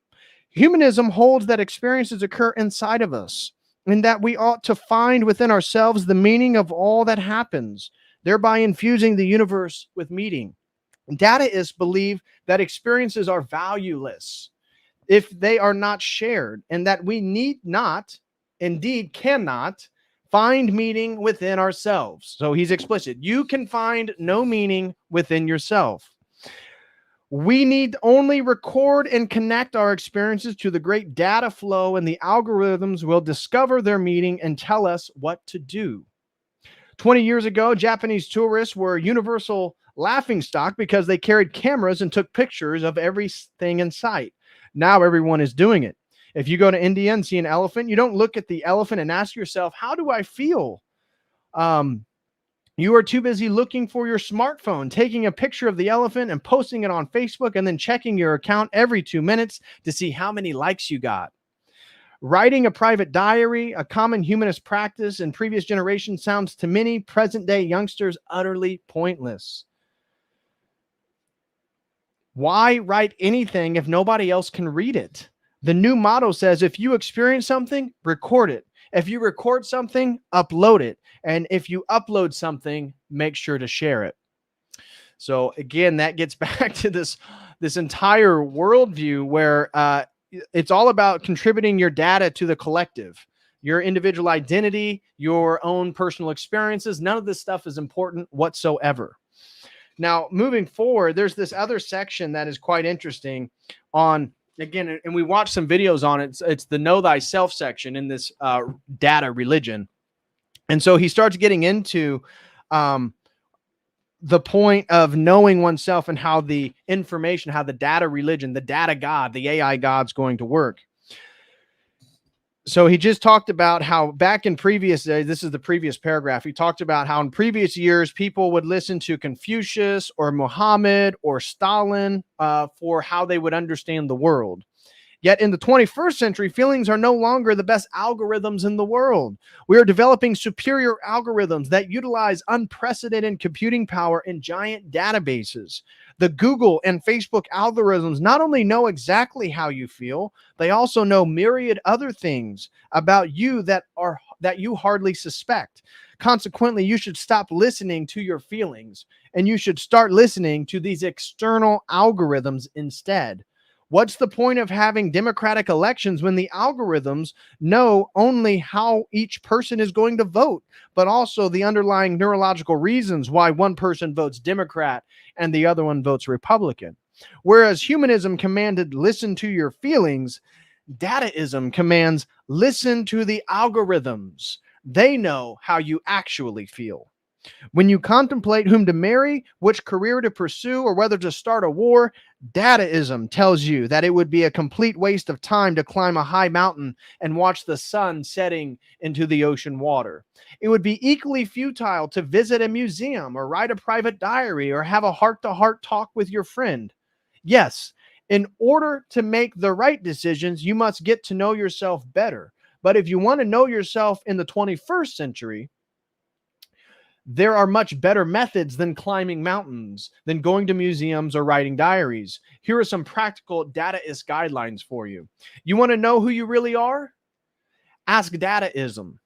Humanism holds that experiences occur inside of us and that we ought to find within ourselves the meaning of all that happens, thereby infusing the universe with meaning. Dataists believe that experiences are valueless if they are not shared, and that we need not, indeed cannot, find meaning within ourselves. So he's explicit. You can find no meaning within yourself. We need only record and connect our experiences to the great data flow, and the algorithms will discover their meaning and tell us what to do. 20 years ago, Japanese tourists were universal laughingstock because they carried cameras and took pictures of everything in sight. Now everyone is doing it. If you go to India and see an elephant, you don't look at the elephant and ask yourself, how do I feel? You are too busy looking for your smartphone, taking a picture of the elephant and posting it on Facebook, and then checking your account every 2 minutes to see how many likes you got. Writing a private diary, a common humanist practice in previous generations, sounds to many present-day youngsters utterly pointless. Why write anything if nobody else can read it? The new motto says, if you experience something, record it. If you record something, upload it. And if you upload something, make sure to share it. So again, that gets back to this entire worldview where it's all about contributing your data to the collective, your individual identity, your own personal experiences. None of this stuff is important whatsoever. Now, moving forward, there's this other section that is quite interesting on, again, and we watched some videos on it. It's the Know Thyself section in this data religion. And so he starts getting into the point of knowing oneself and how the information, how the data religion, the data god, the AI god's going to work. So he just talked about how back in previous days, this is the previous paragraph, he talked about how in previous years, people would listen to Confucius or Muhammad or Stalin for how they would understand the world. Yet in the 21st century, feelings are no longer the best algorithms in the world. We are developing superior algorithms that utilize unprecedented computing power and giant databases. The Google and Facebook algorithms not only know exactly how you feel, they also know myriad other things about you that you hardly suspect. Consequently, you should stop listening to your feelings and you should start listening to these external algorithms instead. What's the point of having democratic elections when the algorithms know only how each person is going to vote, but also the underlying neurological reasons why one person votes Democrat and the other one votes Republican? Whereas humanism commanded listen to your feelings, Dataism commands listen to the algorithms. They know how you actually feel. When you contemplate whom to marry, which career to pursue, or whether to start a war, Dataism tells you that it would be a complete waste of time to climb a high mountain and watch the sun setting into the ocean water. It would be equally futile to visit a museum or write a private diary or have a heart-to-heart talk with your friend. Yes, in order to make the right decisions, you must get to know yourself better. But if you want to know yourself in the 21st century, there are much better methods than climbing mountains, than going to museums or writing diaries. Here are some practical Dataist guidelines for you. You want to know who you really are? Ask Dataism.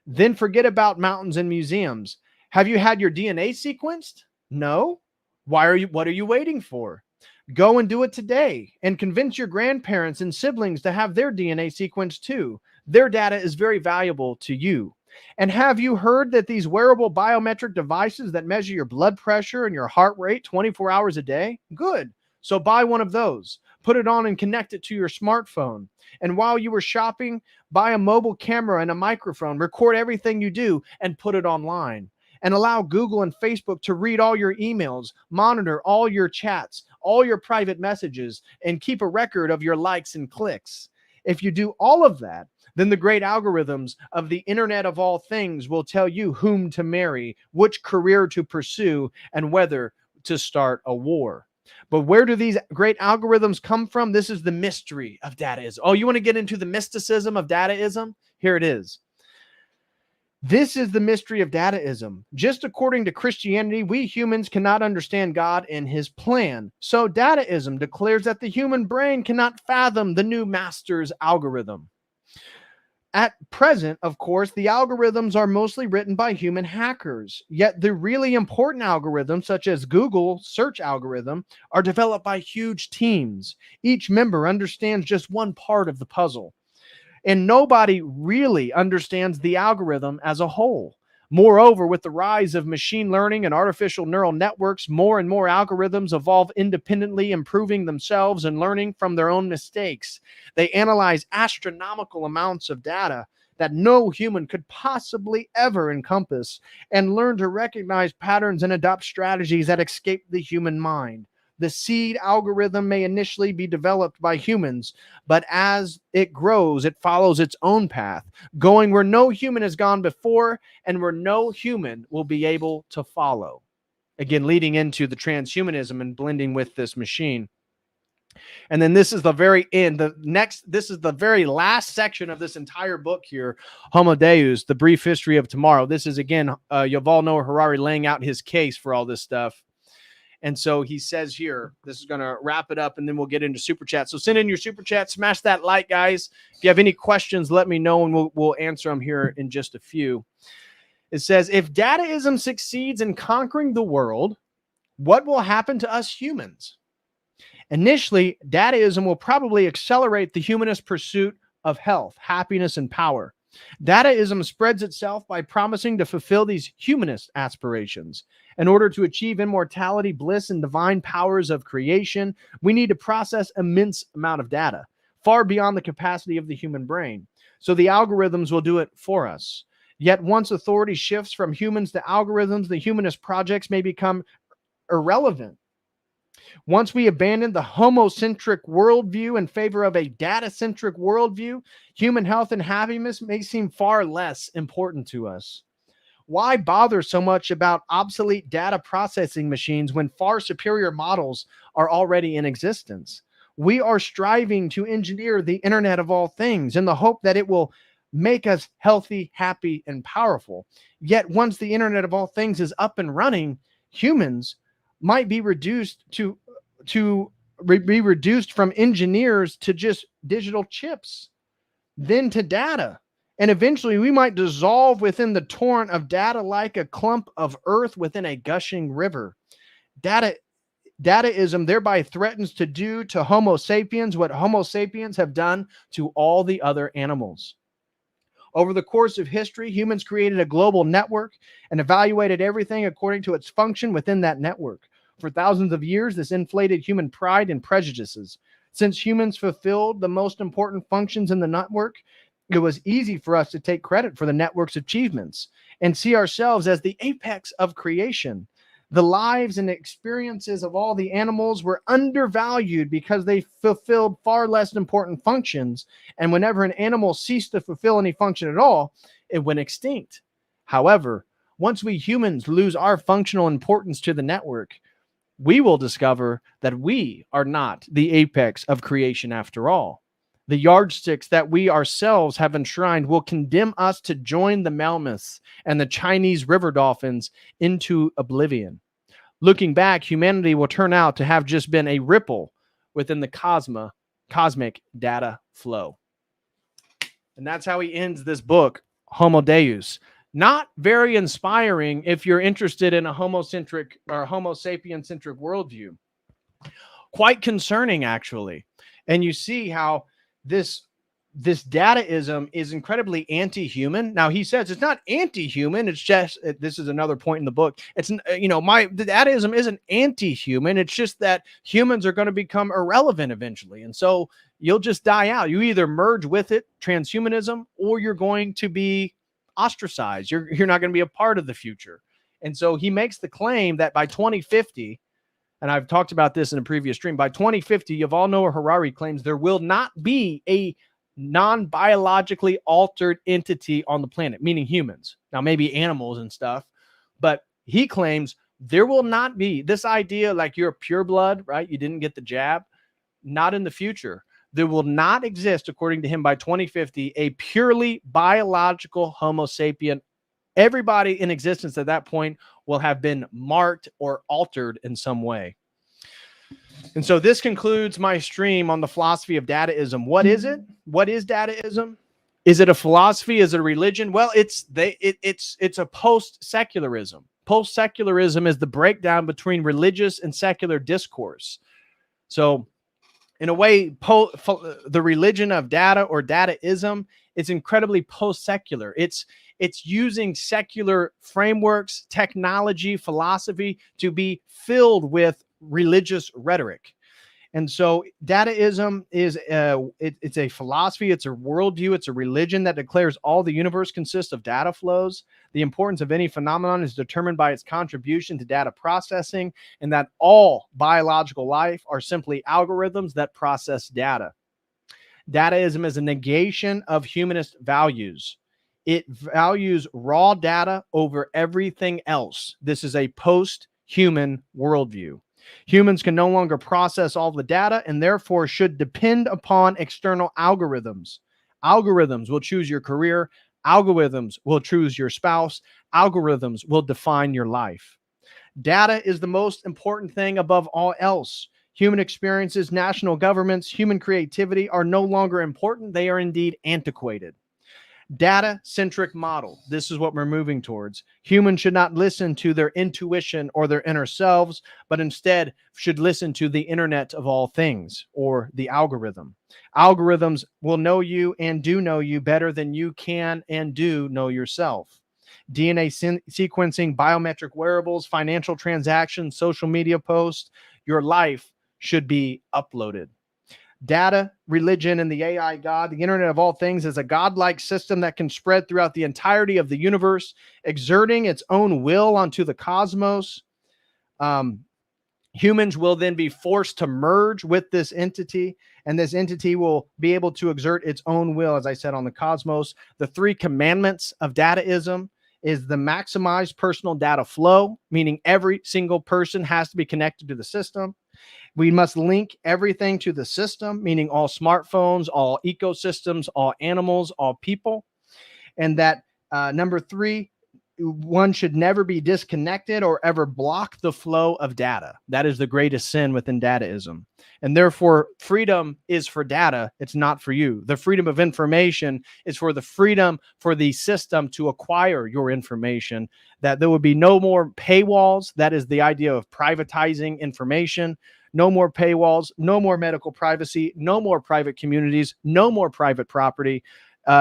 Then forget about mountains and museums. Have you had your DNA sequenced? No. What are you waiting for? Go and do it today and convince your grandparents and siblings to have their DNA sequenced too. Their data is very valuable to you. And have you heard that these wearable biometric devices that measure your blood pressure and your heart rate 24 hours a day? Good. So buy one of those, put it on and connect it to your smartphone. And while you were shopping, buy a mobile camera and a microphone, record everything you do and put it online. And allow Google and Facebook to read all your emails, monitor all your chats, all your private messages, and keep a record of your likes and clicks. If you do all of that, then the great algorithms of the Internet of all things will tell you whom to marry, which career to pursue, and whether to start a war. But where do these great algorithms come from? This is the mystery of Dataism. Oh, you want to get into the mysticism of Dataism? Here it is. This is the mystery of Dataism. Just according to Christianity, we humans cannot understand God and his plan. So Dataism declares that the human brain cannot fathom the new master's algorithm. At present, of course, the algorithms are mostly written by human hackers, yet the really important algorithms, such as Google search algorithm, are developed by huge teams. Each member understands just one part of the puzzle, and nobody really understands the algorithm as a whole. Moreover, with the rise of machine learning and artificial neural networks, more and more algorithms evolve independently, improving themselves and learning from their own mistakes. They analyze astronomical amounts of data that no human could possibly ever encompass and learn to recognize patterns and adopt strategies that escape the human mind. The seed algorithm may initially be developed by humans, but as it grows, it follows its own path, going where no human has gone before and where no human will be able to follow. Again, leading into the transhumanism and blending with this machine. And then this is the very end. This is the very last section of this entire book here, Homo Deus, The Brief History of Tomorrow. This is, again, Yuval Noah Harari laying out his case for all this stuff. And so he says here, this is going to wrap it up, and then we'll get into super chat. So send in your super chat, smash that like, guys. If you have any questions, let me know, and we'll answer them here in just a few. It says, if Dataism succeeds in conquering the world, what will happen to us humans? Initially, Dataism will probably accelerate the humanist pursuit of health, happiness, and power. Dataism spreads itself by promising to fulfill these humanist aspirations. In order to achieve immortality, bliss, and divine powers of creation, we need to process immense amount of data, far beyond the capacity of the human brain. So the algorithms will do it for us. Yet once authority shifts from humans to algorithms, the humanist projects may become irrelevant. Once we abandon the homocentric worldview in favor of a data-centric worldview, human health and happiness may seem far less important to us. Why bother so much about obsolete data processing machines when far superior models are already in existence? We are striving to engineer the Internet of all things in the hope that it will make us healthy, happy, and powerful. Yet once the Internet of all things is up and running, humans might be reduced be reduced from engineers to just digital chips, then to data. And eventually we might dissolve within the torrent of data like a clump of earth within a gushing river. Dataism thereby threatens to do to Homo sapiens what Homo sapiens have done to all the other animals. Over the course of history, humans created a global network and evaluated everything according to its function within that network. For thousands of years, this inflated human pride and prejudices. Since humans fulfilled the most important functions in the network, it was easy for us to take credit for the network's achievements and see ourselves as the apex of creation. The lives and experiences of all the animals were undervalued because they fulfilled far less important functions. And whenever an animal ceased to fulfill any function at all, it went extinct. However, once we humans lose our functional importance to the network, we will discover that we are not the apex of creation after all. The yardsticks that we ourselves have enshrined will condemn us to join the mammoths and the Chinese river dolphins into oblivion. Looking back, humanity will turn out to have just been a ripple within the cosmic data flow. And that's how he ends this book, Homo Deus. Not very inspiring if you're interested in a homocentric or Homo sapien-centric worldview. Quite concerning, actually. And you see how this dataism is incredibly anti-human. Now he says it's not anti-human. It's just, this is another point in the book. It's, the dataism isn't anti-human. It's just that humans are going to become irrelevant eventually. And so you'll just die out. You either merge with it, transhumanism, or you're going to be ostracized. You're not going to be a part of the future. And so he makes the claim that by 2050, and I've talked about this in a previous stream, by 2050, Yuval Noah Harari claims there will not be a non-biologically altered entity on the planet, meaning humans. Now, maybe animals and stuff, but he claims there will not be this idea like you're pure blood, right? You didn't get the jab. Not in the future. There will not exist, according to him, by 2050, a purely biological Homo sapien. Everybody in existence at that point will have been marked or altered in some way. And so this concludes my stream on the philosophy of Dataism. What is it? What is Dataism? Is it a philosophy? Is it a religion? Well, it's a post-secularism. Post-secularism is the breakdown between religious and secular discourse. So in a way, the religion of data or Dataism is incredibly post-secular. It's using secular frameworks, technology, philosophy to be filled with religious rhetoric. And so Dataism is it's a philosophy, it's a worldview, it's a religion that declares all the universe consists of data flows. The importance of any phenomenon is determined by its contribution to data processing, and that all biological life are simply algorithms that process data. Dataism is a negation of humanist values. It values raw data over everything else. This is a post-human worldview. Humans can no longer process all the data and therefore should depend upon external algorithms. Algorithms will choose your career. Algorithms will choose your spouse. Algorithms will define your life. Data is the most important thing above all else. Human experiences, national governments, human creativity are no longer important. They are indeed antiquated. Data-centric model. This is what we're moving towards. Humans should not listen to their intuition or their inner selves, but instead should listen to the internet of all things, or the algorithm. Algorithms will know you and do know you better than you can and do know yourself. DNA sequencing, biometric wearables, financial transactions, social media posts, your life should be uploaded. Data, religion, and the AI God, the internet of all things, is a godlike system that can spread throughout the entirety of the universe, exerting its own will onto the cosmos. Humans will then be forced to merge with this entity, and this entity will be able to exert its own will, as I said, on the cosmos. The 3 commandments of Dataism is the maximized personal data flow, meaning every single person has to be connected to the system. We must link everything to the system, meaning all smartphones, all ecosystems, all animals, all people. And that number 3, one should never be disconnected or ever block the flow of data. That is the greatest sin within Dataism. And therefore, freedom is for data. It's not for you. The freedom of information is for the freedom for the system to acquire your information, that there would be no more paywalls. That is the idea of privatizing information. No more paywalls, no more medical privacy, no more private communities, no more private property.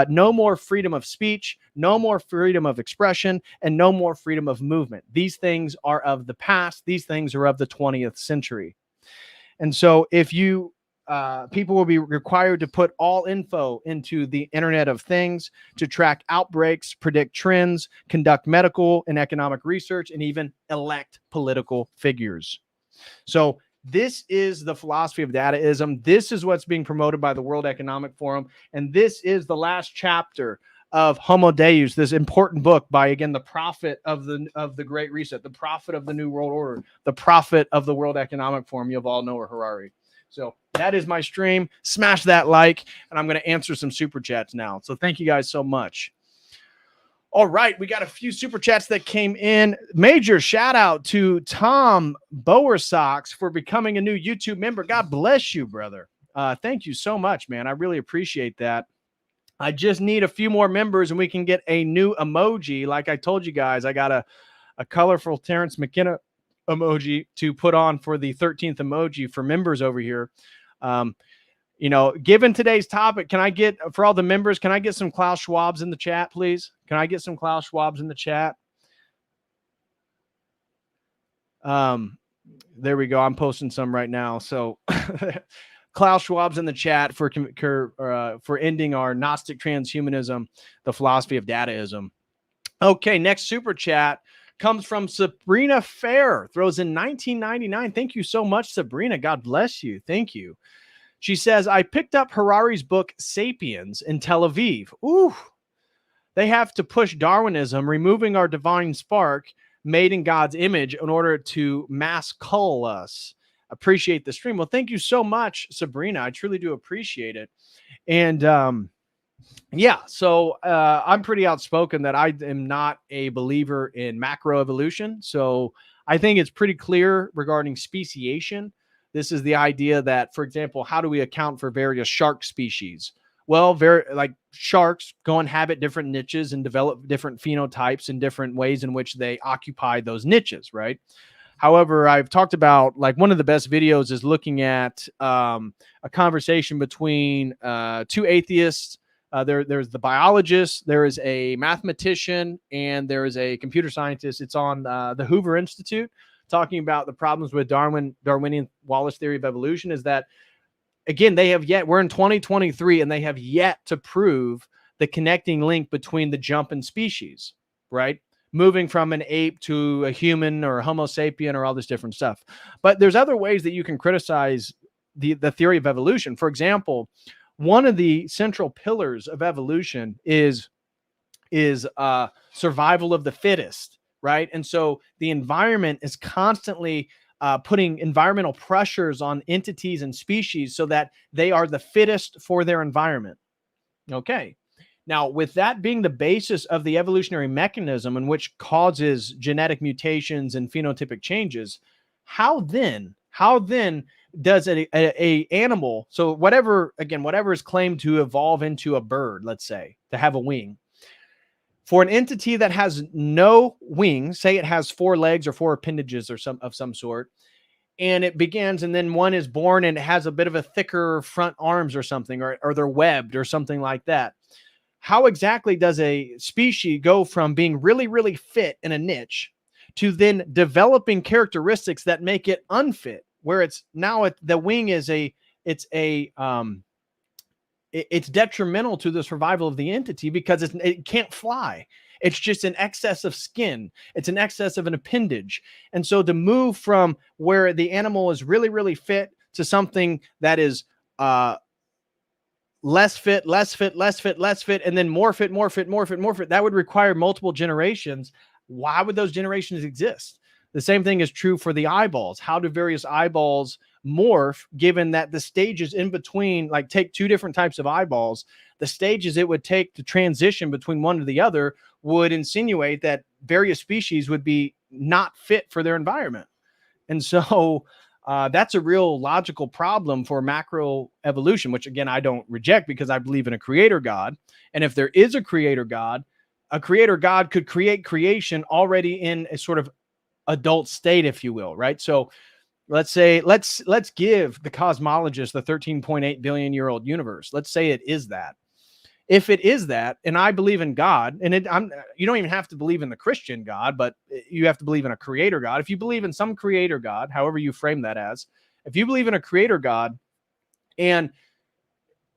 No more freedom of speech, no more freedom of expression, and no more freedom of movement. These things are of the past. These things are of the 20th century. And so if you, people will be required to put all info into the Internet of Things to track outbreaks, predict trends, conduct medical and economic research, and even elect political figures. So this is the philosophy of Dataism. This is what's being promoted by the World Economic Forum. And this is the last chapter of Homo Deus, this important book by, again, the prophet of the Great Reset, the prophet of the New World Order, the prophet of the World Economic Forum, Yuval Noah Harari. So that is my stream. Smash that like, and I'm going to answer some super chats now. So thank you guys so much. All right, we got a few super chats that came in. Major shout out to Tom Bowersocks for becoming a new YouTube member. God bless you, brother. Thank you so much, man. I really appreciate that. I just need a few more members and we can get a new emoji. Like I told you guys, I got a colorful Terrence McKenna emoji to put on for the 13th emoji for members over here. You know, given today's topic, can I get, for all the members, can I get some Klaus Schwabs in the chat, please? Can I get some Klaus Schwabs in the chat? There we go. I'm posting some right now. So Klaus Schwab's in the chat for ending our Gnostic Transhumanism, the philosophy of Dataism. Okay, next super chat comes from Sabrina Fair, throws in 1999. Thank you so much, Sabrina. God bless you. Thank you. She says, I picked up Harari's book, Sapiens, in Tel Aviv. Ooh, they have to push Darwinism, removing our divine spark made in God's image in order to mass cull us. Appreciate the stream. Well, thank you so much, Sabrina. I truly do appreciate it. And yeah, so I'm pretty outspoken that I am not a believer in macroevolution. So I think it's pretty clear regarding speciation. This is the idea that, for example, how do we account for various shark species? Well, like sharks go and inhabit different niches and develop different phenotypes and different ways in which they occupy those niches, right? However, I've talked about, like, one of the best videos is looking at a conversation between 2 atheists. There's the biologist, there is a mathematician, and there is a computer scientist. It's on the Hoover Institute, talking about the problems with Darwinian Wallace theory of evolution. Is that, again, we're in 2023 and they have yet to prove the connecting link between the jump in species, right? Moving from an ape to a human or a Homo sapien or all this different stuff. But there's other ways that you can criticize the theory of evolution. For example, one of the central pillars of evolution is survival of the fittest, right? And so the environment is constantly putting environmental pressures on entities and species so that they are the fittest for their environment. Okay. Now, with that being the basis of the evolutionary mechanism in which causes genetic mutations and phenotypic changes, how then does a animal, so whatever is claimed to evolve into a bird, let's say, to have a wing, for an entity that has no wings, say it has 4 legs or 4 appendages or some sort, and it begins, and then one is born and it has a bit of a thicker front arms or something, or they're webbed or something like that. How exactly does a species go from being really, really fit in a niche to then developing characteristics that make it unfit, where it's now the wing is it's detrimental to the survival of the entity because it can't fly. It's just an excess of skin. It's an excess of an appendage. And so to move from where the animal is really, really fit to something that is less fit, and then more fit, that would require multiple generations. Why would those generations exist? The same thing is true for the eyeballs. How do various eyeballs morph, given that the stages in between, like take two different types of eyeballs, the stages it would take to transition between one to the other would insinuate that various species would be not fit for their environment. And so that's a real logical problem for macro evolution, which again, I don't reject because I believe in a creator God. And if there is a creator God could create creation already in a sort of adult state, if you will, right? So let's say, let's give the cosmologist the 13.8 billion year old universe. Let's say it is that. If it is that, and I believe in God, and you don't even have to believe in the Christian God, but you have to believe in a creator God. If you believe in some creator God, however you frame that as, if you believe in a creator God, and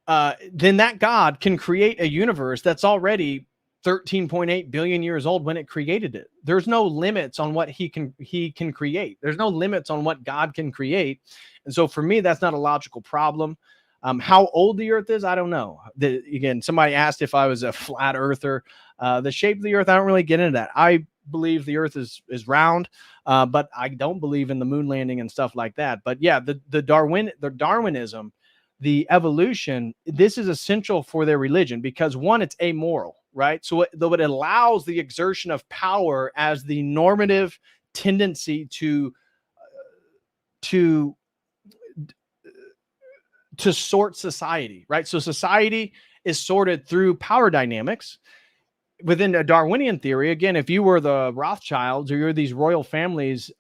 then that God can create a universe that's already 13.8 billion years old when it created it. There's no limits on what he can create. There's no limits on what God can create. And so for me, that's not a logical problem. How old the earth is, I don't know. Again, somebody asked if I was a flat earther. The shape of the earth, I don't really get into that. I believe the earth is round, but I don't believe in the moon landing and stuff like that. But yeah, the Darwinism, the evolution, this is essential for their religion because one, it's amoral, right? So though it allows the exertion of power as the normative tendency to sort society, right? So society is sorted through power dynamics. Within a Darwinian theory, again, if you were the Rothschilds or you're these royal families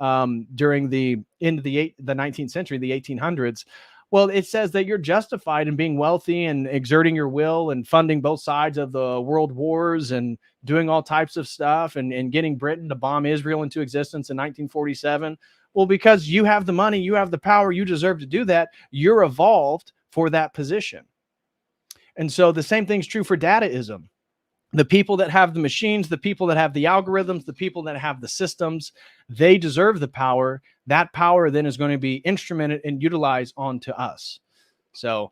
during the end of the 19th century, the 1800s, well, it says that you're justified in being wealthy and exerting your will and funding both sides of the world wars and doing all types of stuff and getting Britain to bomb Israel into existence in 1947. Well, because you have the money, you have the power, you deserve to do that. You're evolved for that position. And so the same thing's true for Dataism. The people that have the machines, the people that have the algorithms, the people that have the systems, they deserve the power. That power then is going to be instrumented and utilized onto us. So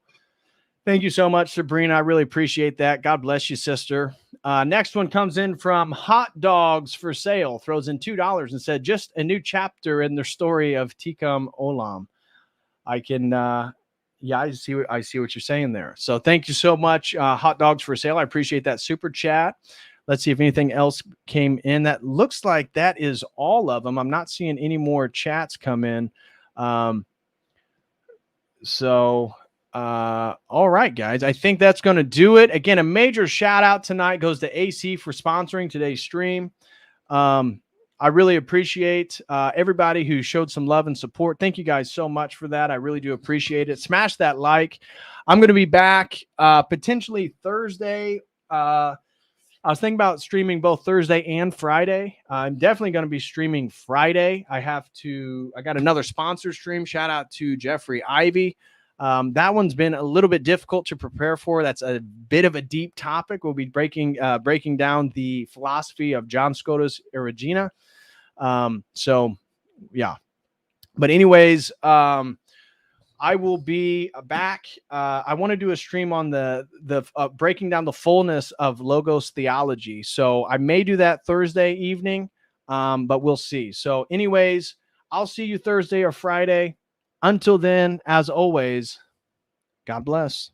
thank you so much, Sabrina. I really appreciate that. God bless you, sister. Next one comes in from Hot Dogs for Sale, throws in $2 and said, just a new chapter in the story of Tikkun Olam. I can, yeah, I see what you're saying there. So thank you so much, Hot Dogs for Sale. I appreciate that super chat. Let's see if anything else came in. That looks like that is all of them. I'm not seeing any more chats come in. All right, guys, I think that's going to do it. Again, a major shout out tonight goes to AC for sponsoring today's stream. I really appreciate everybody who showed some love and support. Thank you guys so much for that. I really do appreciate it. Smash that like. I'm going to be back potentially Thursday. I was thinking about streaming both Thursday and Friday. I'm definitely going to be streaming Friday. I got another sponsor stream. Shout out to Jeffrey Ivey. That one's been a little bit difficult to prepare for. That's a bit of a deep topic. We'll be breaking down the philosophy of John Scotus Erigena. So yeah, but anyways, I will be back. I want to do a stream on the breaking down the fullness of Logos theology. So I may do that Thursday evening, but we'll see. So anyways, I'll see you Thursday or Friday. Until then, as always, God bless.